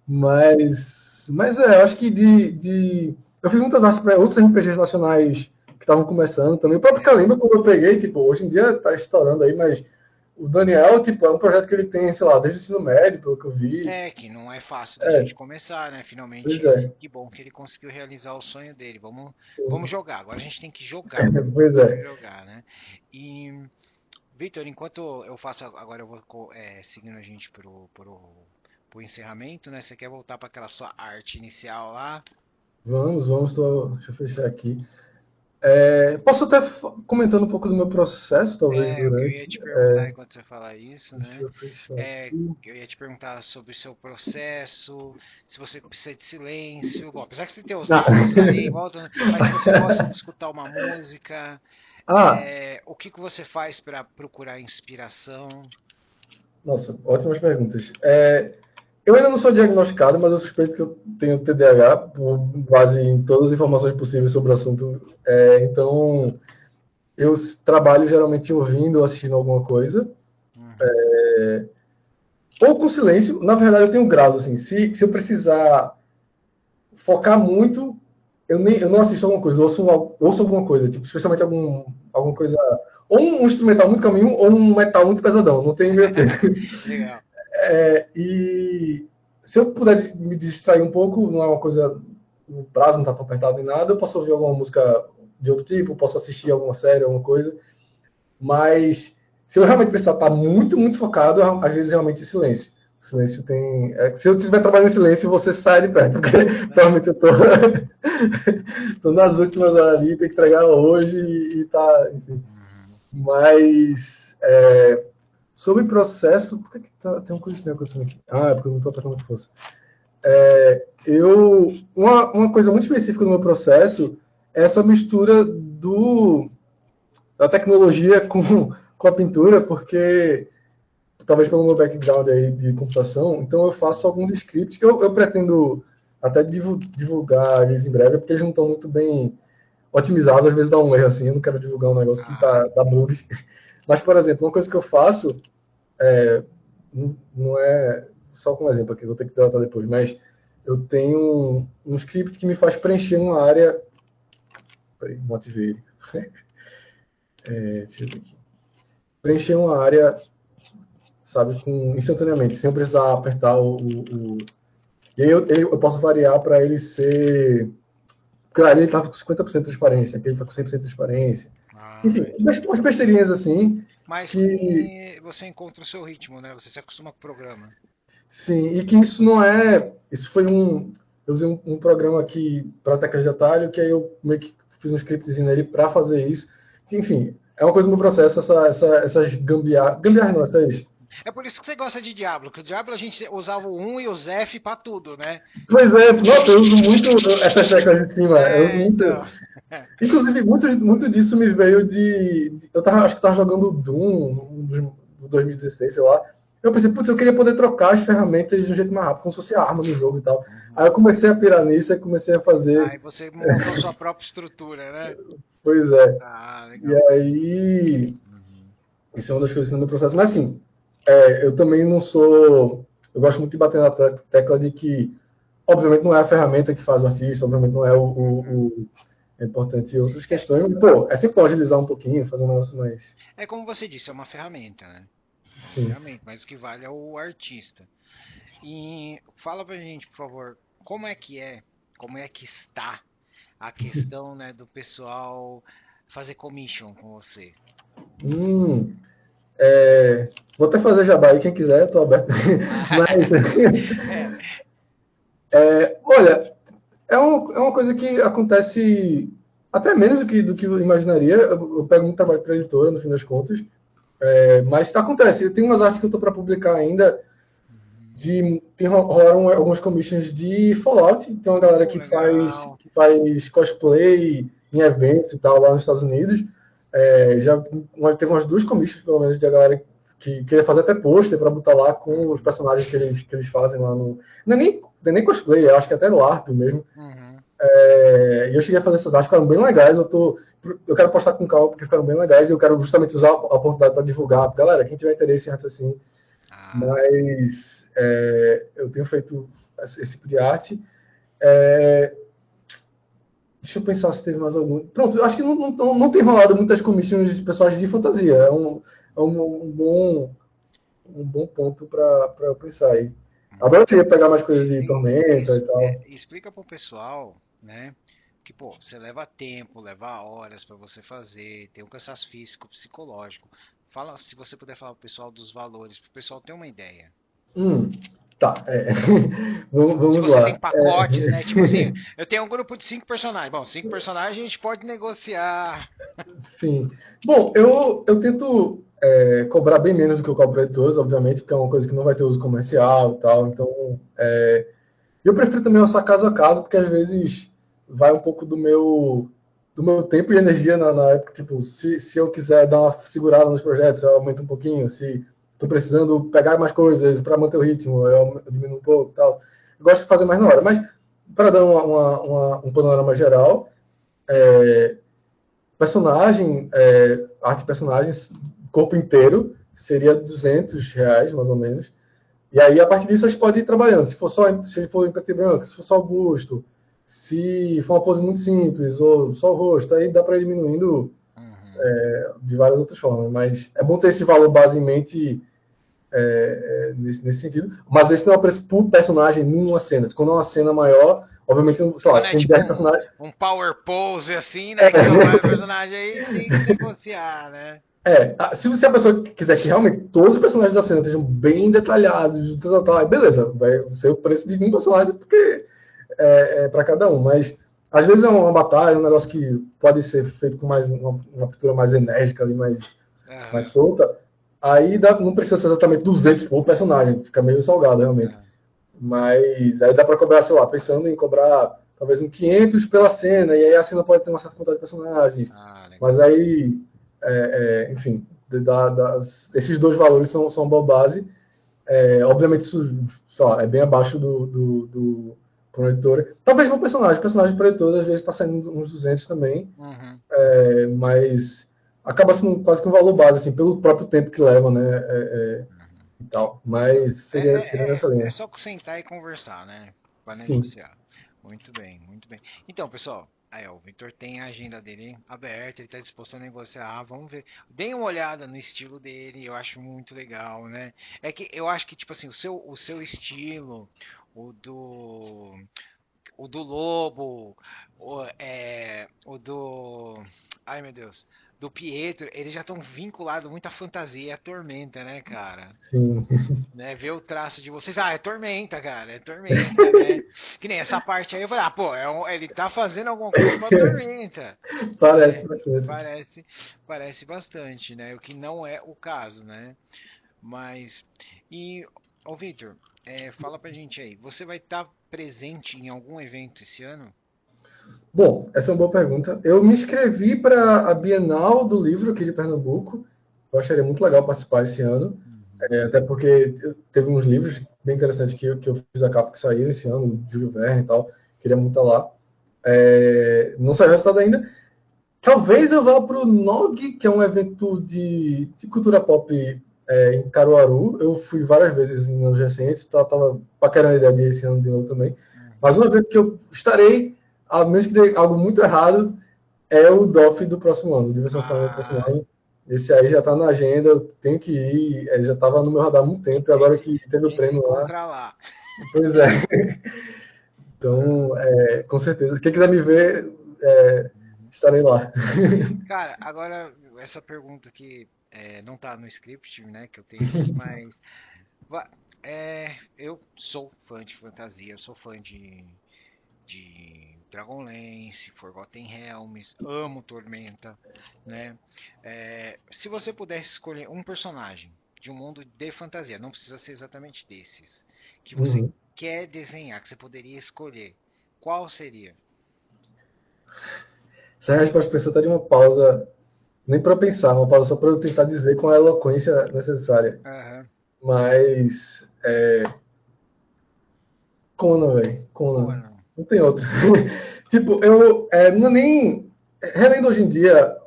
mas eu acho que de Eu fiz muitas artes para outros RPGs nacionais que estavam começando também. O próprio Kalimba, quando eu peguei, tipo, hoje em dia tá estourando aí, mas o Daniel, tipo, é um projeto que ele tem, sei lá, desde o ensino médio, pelo que eu vi. É, que não é fácil da É, gente começar, né? pois Finalmente, é. que bom que ele conseguiu realizar o sonho dele. Vamos Sim. jogar. Agora a gente tem que jogar. Pois Vamos é. jogar, né? E, Victor, enquanto eu faço. Agora eu vou seguindo a gente pro encerramento, né? Você quer voltar para aquela sua arte inicial lá? Vamos, deixa eu fechar aqui. Posso até comentando um pouco do meu processo, talvez, É, o que eu ia durante. te perguntar enquanto você fala isso, Deixa né? eu fechar É, aqui. eu ia te perguntar sobre o seu processo, se você precisa de silêncio. Bom, apesar que você tem os Ah, livros aí em volta, né? Mas se você gosta de escutar uma música, ah, o que que você faz para procurar inspiração? nossa, ótimas perguntas. Eu ainda não sou diagnosticado, mas eu suspeito que eu tenho TDAH, por base em todas as informações possíveis sobre o assunto. Então, eu trabalho geralmente ouvindo ou assistindo alguma coisa. Uhum. Ou com silêncio. Na verdade, eu tenho graus, assim. Se eu precisar focar muito, eu não assisto alguma coisa. Eu ouço alguma coisa. Tipo, especialmente alguma coisa... Ou um instrumental muito caminho, ou um metal muito pesadão. Não tem meio termo. Legal. E se eu puder me distrair um pouco, não é uma coisa, o prazo não está tão apertado em nada, eu posso ouvir alguma música de outro tipo, posso assistir alguma série, alguma coisa, mas se eu realmente precisar estar muito, muito focado, às vezes realmente é silêncio. O silêncio tem. Se eu estiver trabalhando em silêncio, você sai de perto, porque provavelmente eu tô nas últimas horas ali, tenho que entregar hoje e tá. Enfim. Uhum. Mas sobre processo, por que tem uma coisa estranha acontecendo aqui? Ah, é porque eu não estou apertando muito força. Uma coisa muito específica do meu processo é essa mistura da tecnologia com a pintura, porque talvez pelo meu background aí de computação, então eu faço alguns scripts que eu pretendo até divulgar eles em breve, porque eles não estão muito bem otimizados, às vezes dá um erro assim, eu não quero divulgar um negócio que Ah, dá bugs. Mas, por exemplo, uma coisa que eu faço, não é só com um exemplo aqui, vou ter que tratar depois, mas eu tenho um script que me faz preencher uma área. Peraí, motivei ele. Deixa eu ver aqui. Preencher uma área, sabe, instantaneamente, sem eu precisar apertar e aí eu posso variar para ele ser. Claro, ele estava com 50% de transparência, aqui ele está com 100% de transparência. Enfim, entendi. umas besteirinhas assim, Mas que que você encontra o seu ritmo, né? Você se acostuma com o programa. sim, e que isso não é. Isso foi um. Eu usei um programa aqui para teclas de atalho, que aí eu meio que fiz um scriptzinho nele para fazer isso. Enfim, é uma coisa no processo, essas gambiarras não, essas. É por isso que você gosta de Diablo, que o Diablo a gente usava o 1 e os F pra tudo, né? Pois é, nossa, eu uso muito essas teclas de cima, eu uso muito. Então. Inclusive, muito disso me veio acho que eu tava jogando Doom, do 2016, sei lá. Eu pensei, putz, eu queria poder trocar as ferramentas de um jeito mais rápido, como se fosse arma no jogo e tal. Aí Uhum. eu comecei a pirar nisso e comecei a fazer. Aí você montou sua própria estrutura, né? Pois é. Ah, E legal. aí, Uhum. isso é uma das coisas no meu processo. Mas assim, eu também não sou. Eu gosto muito de bater na tecla de que, obviamente, não é a ferramenta que faz o artista, obviamente, não é Uhum. é importante outras É, questões, mas, pô, é sempre pode agilizar um pouquinho, fazer um negócio mais. é como você disse, é uma ferramenta, né? É uma Sim. ferramenta, mas o que vale é o artista. E fala pra gente, por favor, como é que está a questão, né, do pessoal fazer commission com você? Hum, vou até fazer jabá aí, quem quiser, estou aberto. Mas, É. olha, é uma coisa que acontece até menos do que eu imaginaria. Eu pego muito trabalho para editora, no fim das contas. Mas acontece. Tem umas artes que eu estou para publicar ainda. Uhum. Rolaram algumas commissions de Fallout. Tem uma galera Legal. que faz cosplay em eventos e tal lá nos Estados Unidos. Teve umas duas commissions, pelo menos, de galera que queria fazer até pôster para botar lá com os Uhum. personagens que eles fazem lá no. Não é nem cosplay, eu acho que até no LARP mesmo. Uhum. E eu cheguei a fazer essas artes, ficaram bem legais. Eu quero postar com calma porque ficaram bem legais e eu quero justamente usar a oportunidade para divulgar. Galera, quem tiver interesse em arte assim, Ah, mas eu tenho feito esse tipo de arte. É, Deixa eu pensar se teve mais algum. Pronto, eu acho que não tem rolado muitas comissões de personagens de fantasia. Um bom ponto para eu pensar aí. Adoraria pegar mais coisas de Tormenta e tal. Explica pro pessoal, né? Que, pô, você leva tempo, leva horas para você fazer, tem um cansaço físico, psicológico. Fala, se você puder falar pro pessoal dos valores, pro pessoal ter uma ideia. Hum, tá, é. Se Vamos você tem lá. pacotes, né? Tipo assim, eu tenho um grupo de 5 personagens. Bom, 5 personagens a gente pode negociar. Sim. Bom, eu tento cobrar bem menos do que eu cobro para editores, obviamente, porque é uma coisa que não vai ter uso comercial e tal. Então, eu prefiro também orçar caso a caso, porque às vezes vai um pouco do meu tempo e energia na época. Tipo, se eu quiser dar uma segurada nos projetos, eu aumento um pouquinho. Se estou precisando pegar mais coisas para manter o ritmo, eu diminuo um pouco e tal. Eu gosto de fazer mais na hora. Mas, para dar um panorama geral, é, personagem, arte de personagens, corpo inteiro, seria R$ 200, mais ou menos. E aí, a partir disso, a gente pode ir trabalhando. Se ele for em preto e branco, se for só o busto, se for uma pose muito simples, ou só o rosto, aí dá para ir diminuindo Uhum. de várias outras formas. Mas é bom ter esse valor base em mente nesse sentido. Mas esse não é o preço por personagem numa cena. Quando é uma cena maior, obviamente, sei lá, Quando é tem tipo 10 personagens. um power pose assim, né? Que não vai o personagem aí, tem que negociar, né? Se a pessoa quiser que realmente todos os personagens da cena estejam bem detalhados, aí beleza, vai ser o preço de um personagem, porque para cada um. Mas às vezes é uma batalha, um negócio que pode ser feito com uma pintura mais enérgica ali, mais Aham, solta. Aí não precisa ser exatamente 200 por personagem, fica meio salgado realmente. aham. Mas aí dá para cobrar, sei lá, pensando em cobrar talvez um 500 pela cena, e aí a cena pode ter uma certa quantidade de personagens. Ah, Mas legal. aí, enfim, esses dois valores são boa base. Obviamente isso só, é bem abaixo do pro editor. Talvez não personagem pro editor às vezes está saindo uns 200 também, Uhum. mas acaba sendo quase que um valor base, assim, pelo próprio tempo que leva, né? Uhum. E tal. Mas seria nessa É linha. só sentar e conversar, né? Pra Sim. negociar. Muito bem, muito bem. Então, pessoal, aí ó, o Victor tem a agenda dele aberta, ele tá disposto a negociar. Vamos ver. Deem uma olhada no estilo dele, eu acho muito legal, né? É que eu acho que, tipo assim, o seu estilo, o do. O do Lobo, o do. Ai meu Deus. Do Pietro, eles já estão vinculados muito à fantasia e à tormenta, né, cara? Sim. Né, ver o traço de vocês. Ah, é Tormenta, cara, é Tormenta, né? Que nem essa parte aí eu falei, ah, pô, ele tá fazendo alguma coisa pra Tormenta, Parece né? bastante. Parece, parece bastante, né? O que não é o caso, né? Mas, e, ô Victor, fala pra gente aí, você vai estar presente em algum evento esse ano? Bom, essa é uma boa pergunta. Eu me inscrevi para a Bienal do Livro aqui de Pernambuco. Eu acharia muito legal participar esse ano. Uhum. Até porque teve uns livros bem interessantes que eu fiz a capa que saíram esse ano, Júlio Verne e tal. Queria muito estar lá. Não saiu o resultado ainda. Talvez eu vá para o NOG, que é um evento de cultura pop em Caruaru. Eu fui várias vezes em anos recentes, estava paquerando a ideia de ir esse ano de novo também. Mas Uhum. um evento que eu estarei, a menos que dê algo muito errado, é o DOF do próximo ano, Diversão Final do próximo Ah, ano. Esse aí já está na agenda, eu tenho que ir, já estava no meu radar há muito tempo, e a agora gente, que teve a o gente se prêmio lá, encontra lá. pois é. Então, com certeza. Quem quiser me ver, Uhum. estarei lá. Cara, agora essa pergunta que não tá no script, né, que eu tenho aqui, mas eu sou fã de fantasia, sou fã de Dragonlance, Forgotten Realms, amo Tormenta, né? Se você pudesse escolher um personagem de um mundo de fantasia, não precisa ser exatamente desses, que você Uhum. quer desenhar, que você poderia escolher, qual seria? Essa resposta precisa até de uma pausa, nem para pensar, uma pausa só para eu tentar dizer com a eloquência necessária. Aham. Mas, Conan, velho. Pô, Conan. não. Não tem outro. Tipo, não é nem. Relendo hoje em dia,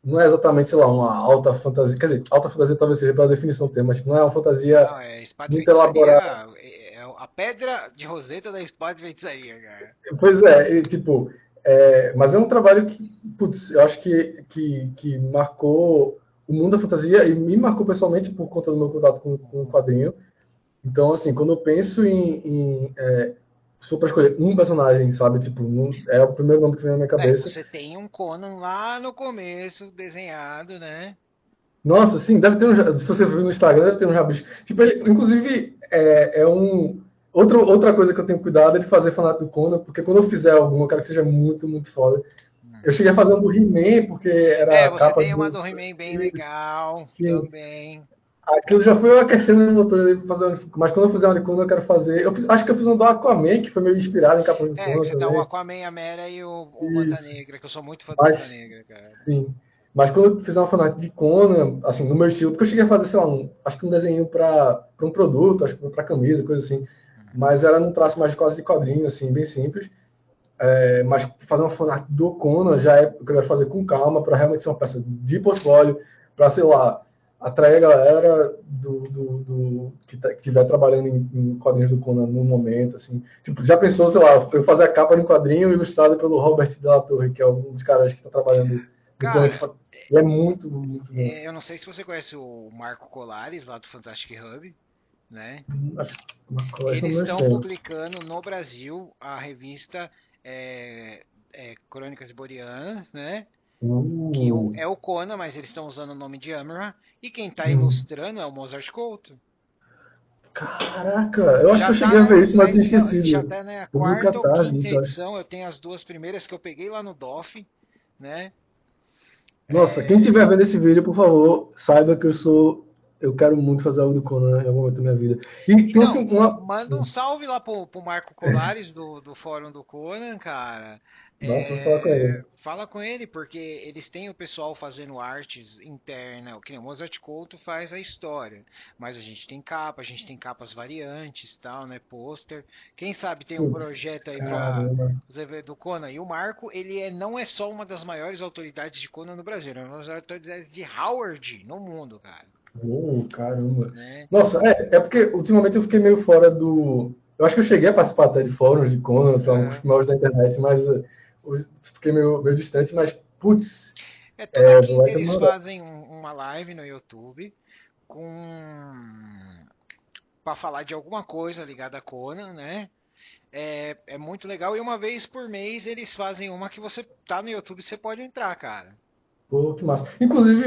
não é exatamente, sei lá, uma alta fantasia. Quer dizer, alta fantasia talvez seja pela definição do termo, mas não é uma fantasia Não, Espada e muito elaborada. Feitiçaria a pedra de Roseta da espada de feitiçaria, cara. Pois é, e, tipo, mas é um trabalho que, putz, eu acho que marcou o mundo da fantasia e me marcou pessoalmente por conta do meu contato com o quadrinho. Então, assim, quando eu penso se for pra escolher um personagem, sabe, tipo, é o primeiro nome que vem na minha cabeça. Você tem um Conan lá no começo desenhado, né? Nossa, sim, deve ter se você viu no Instagram, deve ter um rabisco. Tipo, ele, inclusive, outra coisa que eu tenho cuidado é de fazer fanático do Conan, porque quando eu fizer algum, eu quero que seja muito, muito foda. Eu cheguei a fazer um do He-Man, porque era a Você capa tem uma do. do He-Man bem legal Sim, também. aquilo já foi eu aquecendo no motor ali pra fazer mas quando eu fizer uma de Conan, eu quero fazer. Acho que eu fiz um do Aquaman, que foi meio inspirado em capa do Que Conan você tá o também. Aquaman, a Mera e o Manta Isso. Negra, que eu sou muito fã do Manta Mas, Negra, cara. sim. Mas quando eu fizer uma fanática de Conan, assim, no meu estilo, porque eu cheguei a fazer, sei lá, acho que um desenho para um produto, acho que para camisa, coisa assim. Mas era num traço mais quase de quadrinho, assim, bem simples. Mas fazer uma fanática do Conan já é o que eu quero fazer com calma, para realmente ser uma peça de portfólio, para, sei lá, atrair a galera que estiver trabalhando em quadrinhos do Conan no momento, assim. Tipo, já pensou, sei lá, eu fazer a capa de um quadrinho ilustrado pelo Robert de la Torre, que é um dos caras que está trabalhando no Conan, Cara, ele é muito, muito bom. eu não sei se você conhece o Marco Colares, lá do Fantastic Hub, né? Acho que uma coleção Eles meus estão tempos. publicando no Brasil a revista Crônicas Iborianas, né? Que Uh, é o Conan, mas eles estão usando o nome de Amra. E quem está hum. ilustrando é o Mozart Couto. Caraca, eu acho que Já eu tá cheguei a ver isso, mas eu tinha já esquecido. tá na Eu vi o quarta ou catarse quinta disso, eu acho. edição. Eu tenho as duas primeiras que eu peguei lá no DOF, né? Nossa, quem estiver vendo esse vídeo, por favor, saiba que eu quero muito fazer algo do Conan em algum momento da minha vida. E tem Então, assim, uma. manda um salve lá pro Marco Colares do Fórum do Conan, cara. Nossa, vou falar com ele. Fala com ele, porque eles têm o pessoal fazendo artes interna, que nem o Mozart Couto faz a história. Mas a gente tem capa, a gente tem capas variantes, tal, né? Pôster. Quem sabe tem um Putz, projeto aí pra caramba. fazer do Conan. E o Marco, não é só uma das maiores autoridades de Conan no Brasil, é uma das autoridades de Howard no mundo, cara. Caramba. Né? Nossa, é porque ultimamente eu fiquei meio fora do. Eu acho que eu cheguei a participar até de fóruns de Conan, são os Aham. primeiros da internet, mas fiquei meio distante, mas, putz, Toda vai quinta ter eles uma. fazem uma live no YouTube com para falar de alguma coisa ligada a Conan, né? É muito legal e uma vez por mês eles fazem uma que você tá no YouTube, você pode entrar, cara. Pô, que massa. Inclusive,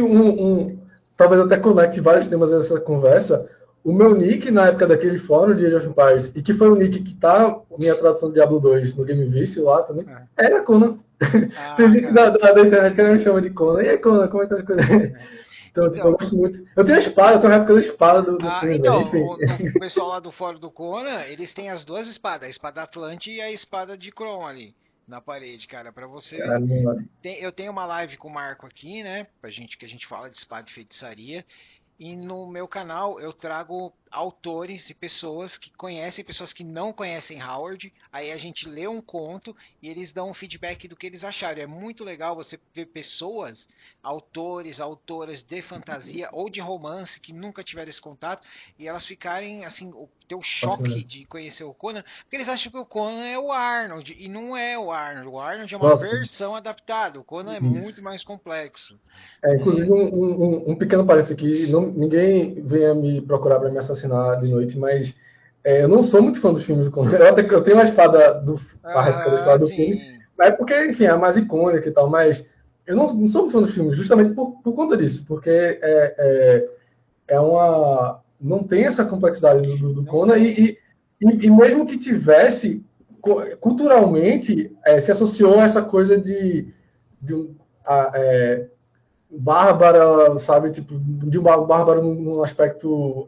talvez até conecte vários temas dessa conversa. O meu nick, na época daquele fórum de Age of Empires, e que foi o nick que tá minha tradução do Diablo 2 no Game Vício lá também, É. era Conan. Tem Ah, gente cara. da internet que me chama de Conan. E aí, Conan, como é que tá as coisas? Então, tipo, eu Então, gosto muito. Eu tenho a espada, eu tenho a réplica da espada do Freeman, enfim. no pessoal lá do fórum do Conan, eles têm as duas espadas, a espada Atlante e a espada de Kron ali na parede, cara, para você. Caramba. Eu tenho uma live com o Marco aqui, né, pra gente que a gente fala de espada e feitiçaria. E no meu canal eu trago autores e pessoas que conhecem, pessoas que não conhecem Howard. Aí a gente lê um conto e eles dão um feedback do que eles acharam. É muito legal você ver pessoas, autores, autoras de fantasia ou de romance que nunca tiveram esse contato e elas ficarem assim, ter o choque Fascinante. de conhecer o Conan, porque eles acham que o Conan é o Arnold e não é o Arnold. O Arnold é uma Nossa, versão adaptada. O Conan é muito isso. mais complexo, Inclusive, né? um pequeno parênteses aqui, ninguém venha me procurar para me assassinar de noite, mas eu não sou muito fã dos filmes do Conan. Eu tenho uma espada a réplica da Ah, espada do filme, sim. mas é porque, enfim, é a mais icônica e tal, mas eu não sou muito fã dos filmes, justamente por conta disso, porque não tem essa complexidade do Não Conan, tem. e mesmo que tivesse, culturalmente, se associou a essa coisa de um, a, é, bárbara, sabe? Tipo, de um bárbaro num aspecto.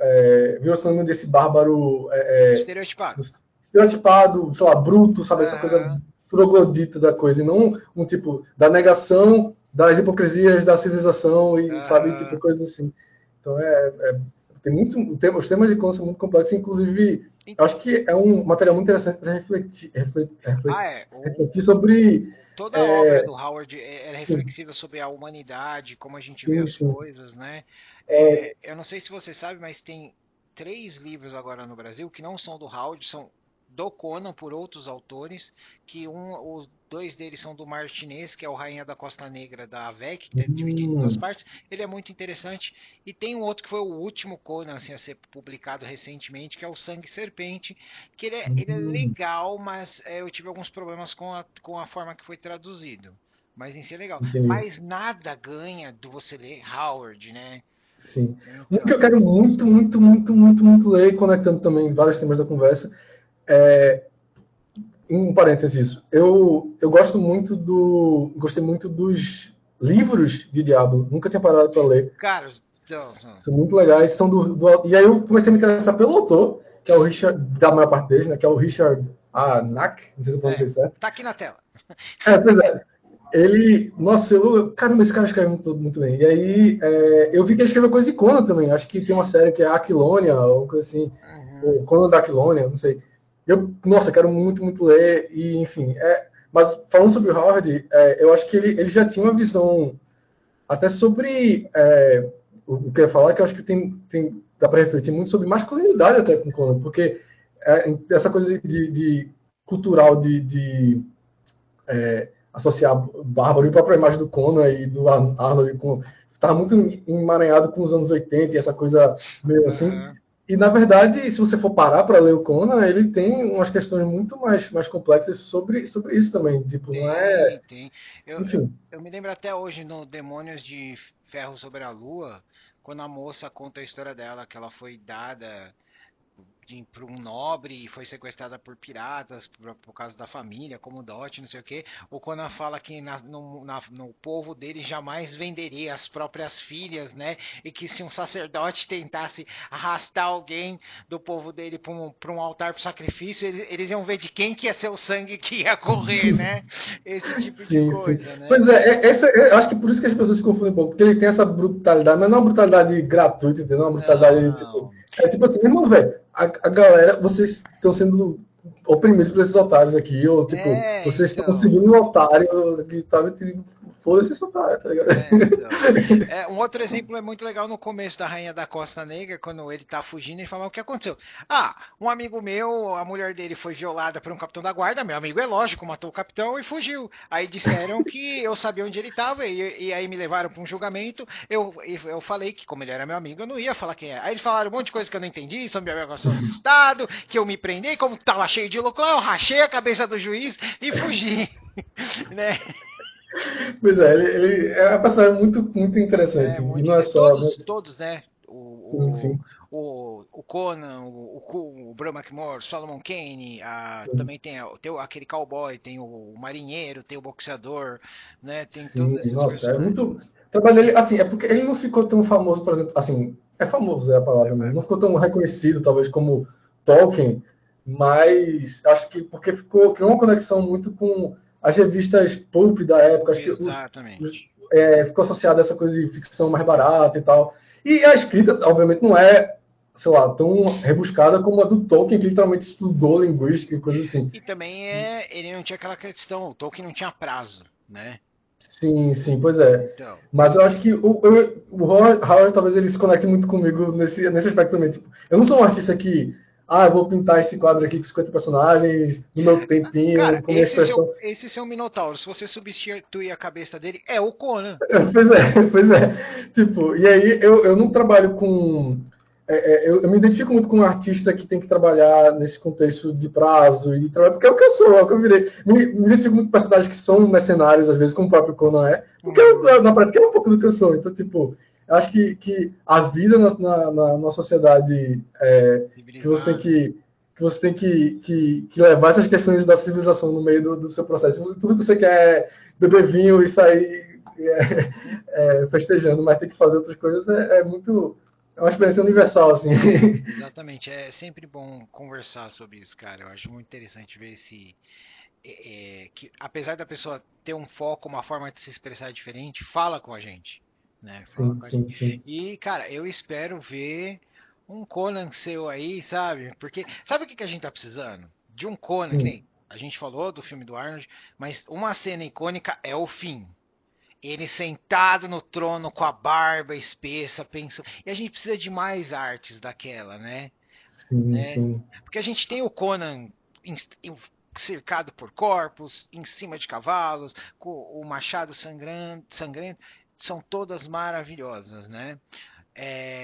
Violação desse bárbaro Estereotipado. estereotipado, sei lá, bruto, sabe? Essa coisa Aham. troglodita da coisa, e não um tipo da negação das hipocrisias da civilização e, sabe? Tipo, Aham. coisas assim. Então, tem muito. Os temas de Conan são muito complexos, inclusive. Eu acho que é um material muito interessante para É. refletir sobre. Toda a obra É, do Howard é sim, reflexiva sobre a humanidade, como a gente vê sim, as sim. coisas, né? É, Eu não sei se você sabe, mas tem 3 livros agora no Brasil que não são do Howard, são do Conan por outros autores, que os 2 deles são do Martinez, que é o Rainha da Costa Negra da AVEC, que é dividido em 2 Hum, partes. Ele é muito interessante. E tem um outro que foi o último Conan assim, a ser publicado recentemente, que é o Sangue Serpente, que ele é hum, legal, mas eu tive alguns problemas com a forma que foi traduzido. Mas em si é legal. entendi. Mas nada ganha do você ler Howard, né? Sim. Um que eu Então, quero muito, muito, muito, muito, muito ler, conectando também vários temas da conversa, é, um parênteses, eu gosto muito gostei muito dos livros de Diablo, nunca tinha parado para ler, cara, são muito legais, e aí eu comecei a me interessar pelo autor, que é o Richard, da maior parte deles, né, que é o Richard Nack, não sei se eu pronunciei certo. tá aqui na tela. Pois é, ele, nossa, caramba, esse cara escreve muito, muito bem. E aí, eu vi que ele escreveu coisa de Conan também. Acho que tem uma série que é Aquilonia, ou coisa assim, Uhum. ou Conan da Aquilonia, não sei. Eu, nossa, quero muito, muito ler, e enfim. Mas falando sobre o Howard, eu acho que ele já tinha uma visão, até sobre. O que eu ia falar, que eu acho que dá para refletir muito sobre masculinidade até com Conan, porque essa coisa de cultural associar Bárbaro e a própria imagem do Conan e do Arnold com estava muito emaranhado com os anos 80 e essa coisa meio assim. Uhum. E na verdade, se você for parar para ler o Conan, ele tem umas questões muito mais complexas sobre isso também. Tipo, não é. Tem, tem. Enfim. Eu me lembro até hoje no Demônios de Ferro sobre a Lua, quando a moça conta a história dela, que ela foi dada para um nobre e foi sequestrada por piratas por causa da família, como dote, não sei o que. O Conan fala que no povo dele jamais venderia as próprias filhas, né? E que se um sacerdote tentasse arrastar alguém do povo dele para um altar para sacrifício, eles iam ver de quem que ia ser o sangue que ia correr, né? Esse tipo de Sim, sim. coisa, né? Pois eu acho que por isso que as pessoas se confundem um pouco, porque ele tem essa brutalidade, mas não é uma brutalidade gratuita, entendeu? É uma brutalidade, tipo. Não. É tipo assim, irmão, velho, a galera, vocês estão sendo oprimidos por esses otários aqui, ou tipo, É, vocês estão então. seguindo um otário que tava te. Foda-se esse otário, tá ligado? Então. Um outro exemplo é muito legal no começo da Rainha da Costa Negra, quando ele tá fugindo, ele fala o que aconteceu. Ah, um amigo meu, a mulher dele foi violada por um capitão da guarda, meu amigo é lógico, matou o capitão e fugiu. Aí disseram que eu sabia onde ele estava e aí me levaram para um julgamento. Eu falei que, como ele era meu amigo, eu não ia falar quem é. Aí eles falaram um monte de coisa que eu não entendi, sobre a minha relação do Estado, que eu me prendi, como tava cheio de louco lá, eu rachei a cabeça do juiz e fugi. Né? Pois é, ele é uma personagem muito, muito interessante. E Muito não é só. todos, né? Sim, sim, O Conan, o Bram McMore, Solomon Kane, sim. também tem aquele cowboy, tem o marinheiro, tem o boxeador, né? Tem todos Sim, esses nossa, é personagens. muito. O trabalho dele, assim, é porque ele não ficou tão famoso, por exemplo, assim, é famoso é a palavra mesmo, não ficou tão reconhecido, talvez, como Tolkien, mas acho que porque criou uma conexão muito com as revistas pulp da época, acho que Exatamente. ficou associado a essa coisa de ficção mais barata e tal. E a escrita, obviamente, não é, sei lá, tão rebuscada como a do Tolkien, que literalmente estudou linguística e coisas assim. E também ele não tinha aquela questão, o Tolkien não tinha prazo, né? Sim, sim, pois é. Então, Mas eu acho que o Howard talvez ele se conecte muito comigo nesse aspecto também. Tipo, eu não sou um artista que, eu vou pintar esse quadro aqui com 50 personagens, no meu tempinho, cara, com minha expressão. esse seu Minotauro, se você substituir a cabeça dele, é o Conan. Pois é, pois é. Tipo, e aí eu não trabalho com. Eu me identifico muito com um artista que tem que trabalhar nesse contexto de prazo e de trabalho, porque é o que eu sou, é o que eu virei. Me identifico muito com personagens que são mercenários, às vezes, como o próprio Conan é, porque Uhum. na prática é um pouco do que eu sou. Então, tipo, eu acho que a vida na sociedade que você tem Civilizada. que você tem que levar essas questões da civilização no meio do seu processo. Tudo que você quer é beber vinho e sair festejando, mas tem que fazer outras coisas, muito. É uma experiência universal, assim. Exatamente, é sempre bom conversar sobre isso, cara. Eu acho muito interessante ver que apesar da pessoa ter um foco, uma forma de se expressar diferente, fala com a gente, né? Fala Sim, com a gente. sim, sim. E, cara, eu espero ver um Conan seu aí, sabe? Porque sabe o que a gente tá precisando? De um Conan, que Hum, nem a gente falou do filme do Arnold, mas uma cena icônica é o fim. Ele sentado no trono com a barba espessa, pensando. E a gente precisa de mais artes daquela, né? Sim, né? sim. Porque a gente tem o Conan cercado por corpos, em cima de cavalos, com o machado sangrento, são todas maravilhosas, né?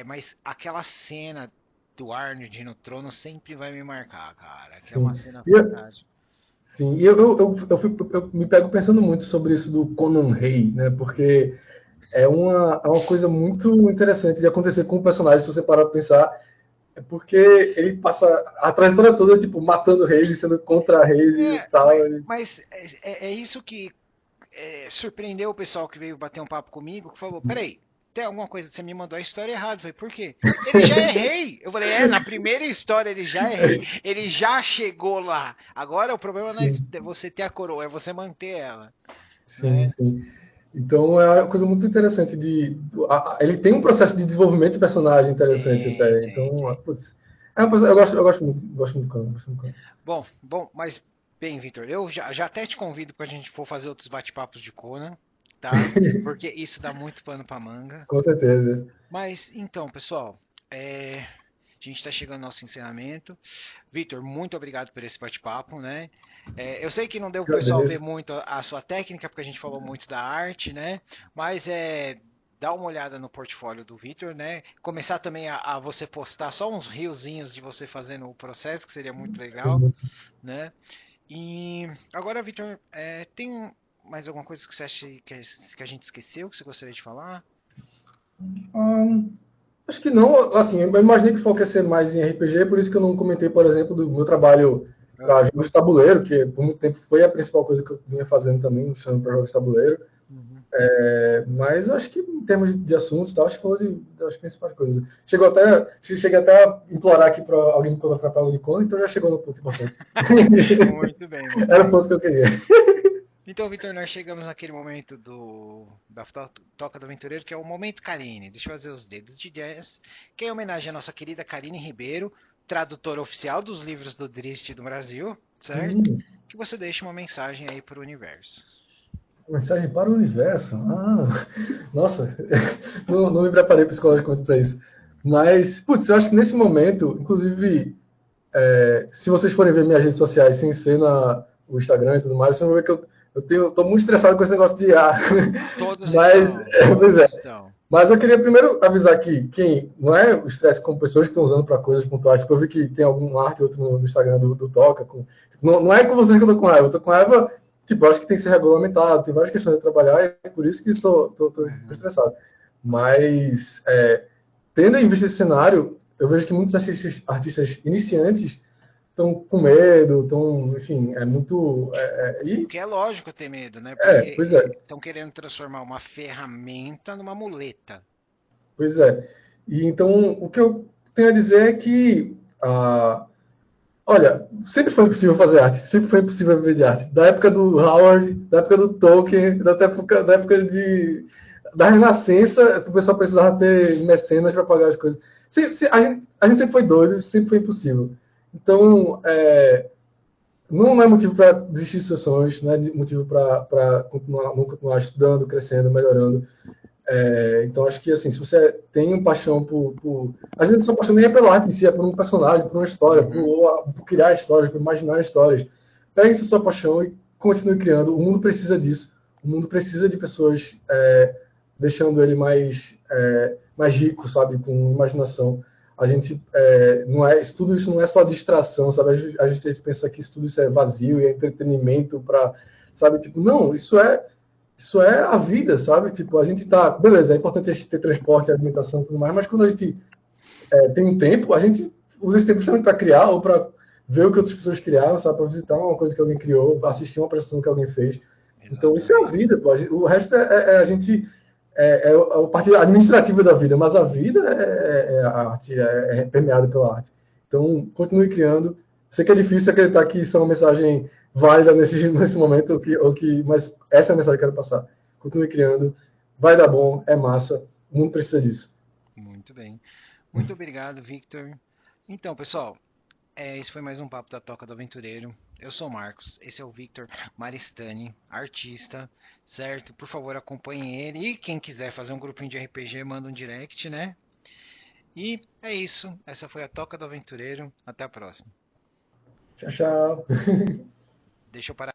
Mas aquela cena do Arnold no trono sempre vai me marcar, cara, que é Sim. uma cena E eu, fantástica. sim, e eu me pego pensando muito sobre isso do Conan Rei, né? Porque é uma coisa muito interessante de acontecer com o personagem, se você parar pra pensar. É porque ele passa a trajetória toda, tipo, matando reis e sendo contra reis e É, tal. mas é isso que surpreendeu o pessoal que veio bater um papo comigo, que falou, peraí, tem alguma coisa, você me mandou a história errada. Eu falei, por quê? Ele já é rei. Eu falei, na primeira história ele já é rei. Ele já chegou lá. Agora o problema não Sim, é você ter a coroa, é você manter ela. sim, Né? sim. Então é uma coisa muito interessante ele tem um processo de desenvolvimento de personagem interessante Tem, até. tem, Então, tem. putz, eu gosto muito do Conan, gosto muito do Conan. Bom, mas bem, Vitor, eu já até te convido pra gente for fazer outros bate-papos de Conan, tá? Porque isso dá muito pano pra manga. Com certeza. Mas então, pessoal, a gente está chegando ao nosso encerramento. Vitor, muito obrigado por esse bate-papo, né? Eu sei que não deu pro pessoal ver Agradeço. muito a sua técnica, porque a gente falou muito da arte, né? Mas dá uma olhada no portfólio do Vitor, né? Começar também a você postar só uns riozinhos de você fazendo o processo, que seria muito legal, Sim. né? E agora, Vitor, tem mais alguma coisa que você acha que a gente esqueceu, que você gostaria de falar? Hum, Acho que não, assim, eu imaginei que o foco ia ser mais em RPG, por isso que eu não comentei, por exemplo, do meu trabalho para Aham. jogos de tabuleiro, que por muito tempo foi a principal coisa que eu vinha fazendo também, chama para jogos de tabuleiro. Uhum. Mas acho que em termos de assuntos, tal, acho que falou das principais coisas. Cheguei até a implorar aqui para alguém me contratar para o Unicon, então já chegou no ponto importante. Muito bem, muito Era o bem. ponto que eu queria. Então, Vitor, nós chegamos naquele momento da Toca do Aventureiro, que é o momento Karine. Deixa eu fazer os dedos de 10, que é em homenagem à nossa querida Karine Ribeiro, tradutora oficial dos livros do Drist do Brasil, certo? Hum, Que você deixe uma mensagem aí para o universo. Mensagem para o universo. Nossa, não me preparei psicologicamente para isso. Mas, putz, eu acho que nesse momento, inclusive, se vocês forem ver minhas redes sociais sem ser o Instagram e tudo mais, vocês vão ver que eu tô muito estressado com esse negócio de IA. Todos Mas, estão, pois todos é. estão. Mas eu queria primeiro avisar que quem não é o estresse com pessoas que estão usando para coisas pontuais, porque eu vi que tem algum arte outro no Instagram do Toca. Não é com vocês que eu tô com raiva, eu tô com raiva, tipo, acho que tem que ser regulamentado, tem várias questões a trabalhar, e é por isso que estou Uhum. estressado. Mas, tendo em vista esse cenário, eu vejo que muitos artistas iniciantes estão com medo, estão, enfim, é muito. O que é lógico ter medo, né? Pois é, Porque estão querendo transformar uma ferramenta numa muleta. pois é. E então, o que eu tenho a dizer é que, olha, sempre foi possível fazer arte, sempre foi possível viver de arte. Da época do Howard, da época do Tolkien, da época da Renascença, o pessoal precisava ter mecenas para pagar as coisas. A gente sempre foi doido, sempre foi impossível. Então, não é motivo para desistir dos seus sonhos, não é motivo para não continuar estudando, crescendo, melhorando. Então, acho que, assim, se você tem um paixão às vezes, a sua paixão nem é pela arte em si, é por um personagem, por uma história, Uhum. por criar histórias, por imaginar histórias. Pegue essa sua paixão e continue criando. O mundo precisa disso. O mundo precisa de pessoas deixando ele mais rico, sabe, com imaginação. A gente tudo isso não é só distração, sabe? A gente pensa que tudo isso é vazio e é entretenimento para, sabe, tipo, não, isso é a vida, sabe? Tipo, a gente tá. Beleza, é importante a gente ter transporte, alimentação e tudo mais, mas quando a gente tem um tempo, a gente usa esse tempo justamente para criar ou para ver o que outras pessoas criaram, sabe? Para visitar uma coisa que alguém criou, assistir uma apresentação que alguém fez. Então, isso é a Exatamente. vida, pô. O resto é a gente. A parte administrativa da vida, mas a vida é a arte, é permeada pela arte. Então, continue criando. Sei que é difícil acreditar que isso é uma mensagem válida nesse momento, mas essa é a mensagem que eu quero passar. Continue criando, vai dar bom, é massa, o mundo precisa disso. Muito bem. Muito obrigado, Victor. Então, pessoal, Esse foi mais um Papo da Toca do Aventureiro. Eu sou o Marcos, esse é o Victor Maristani, artista, certo? Por favor, acompanhe ele. E quem quiser fazer um grupinho de RPG, manda um direct, né? E é isso. Essa foi a Toca do Aventureiro. Até a próxima. Tchau, tchau. Deixa eu parar.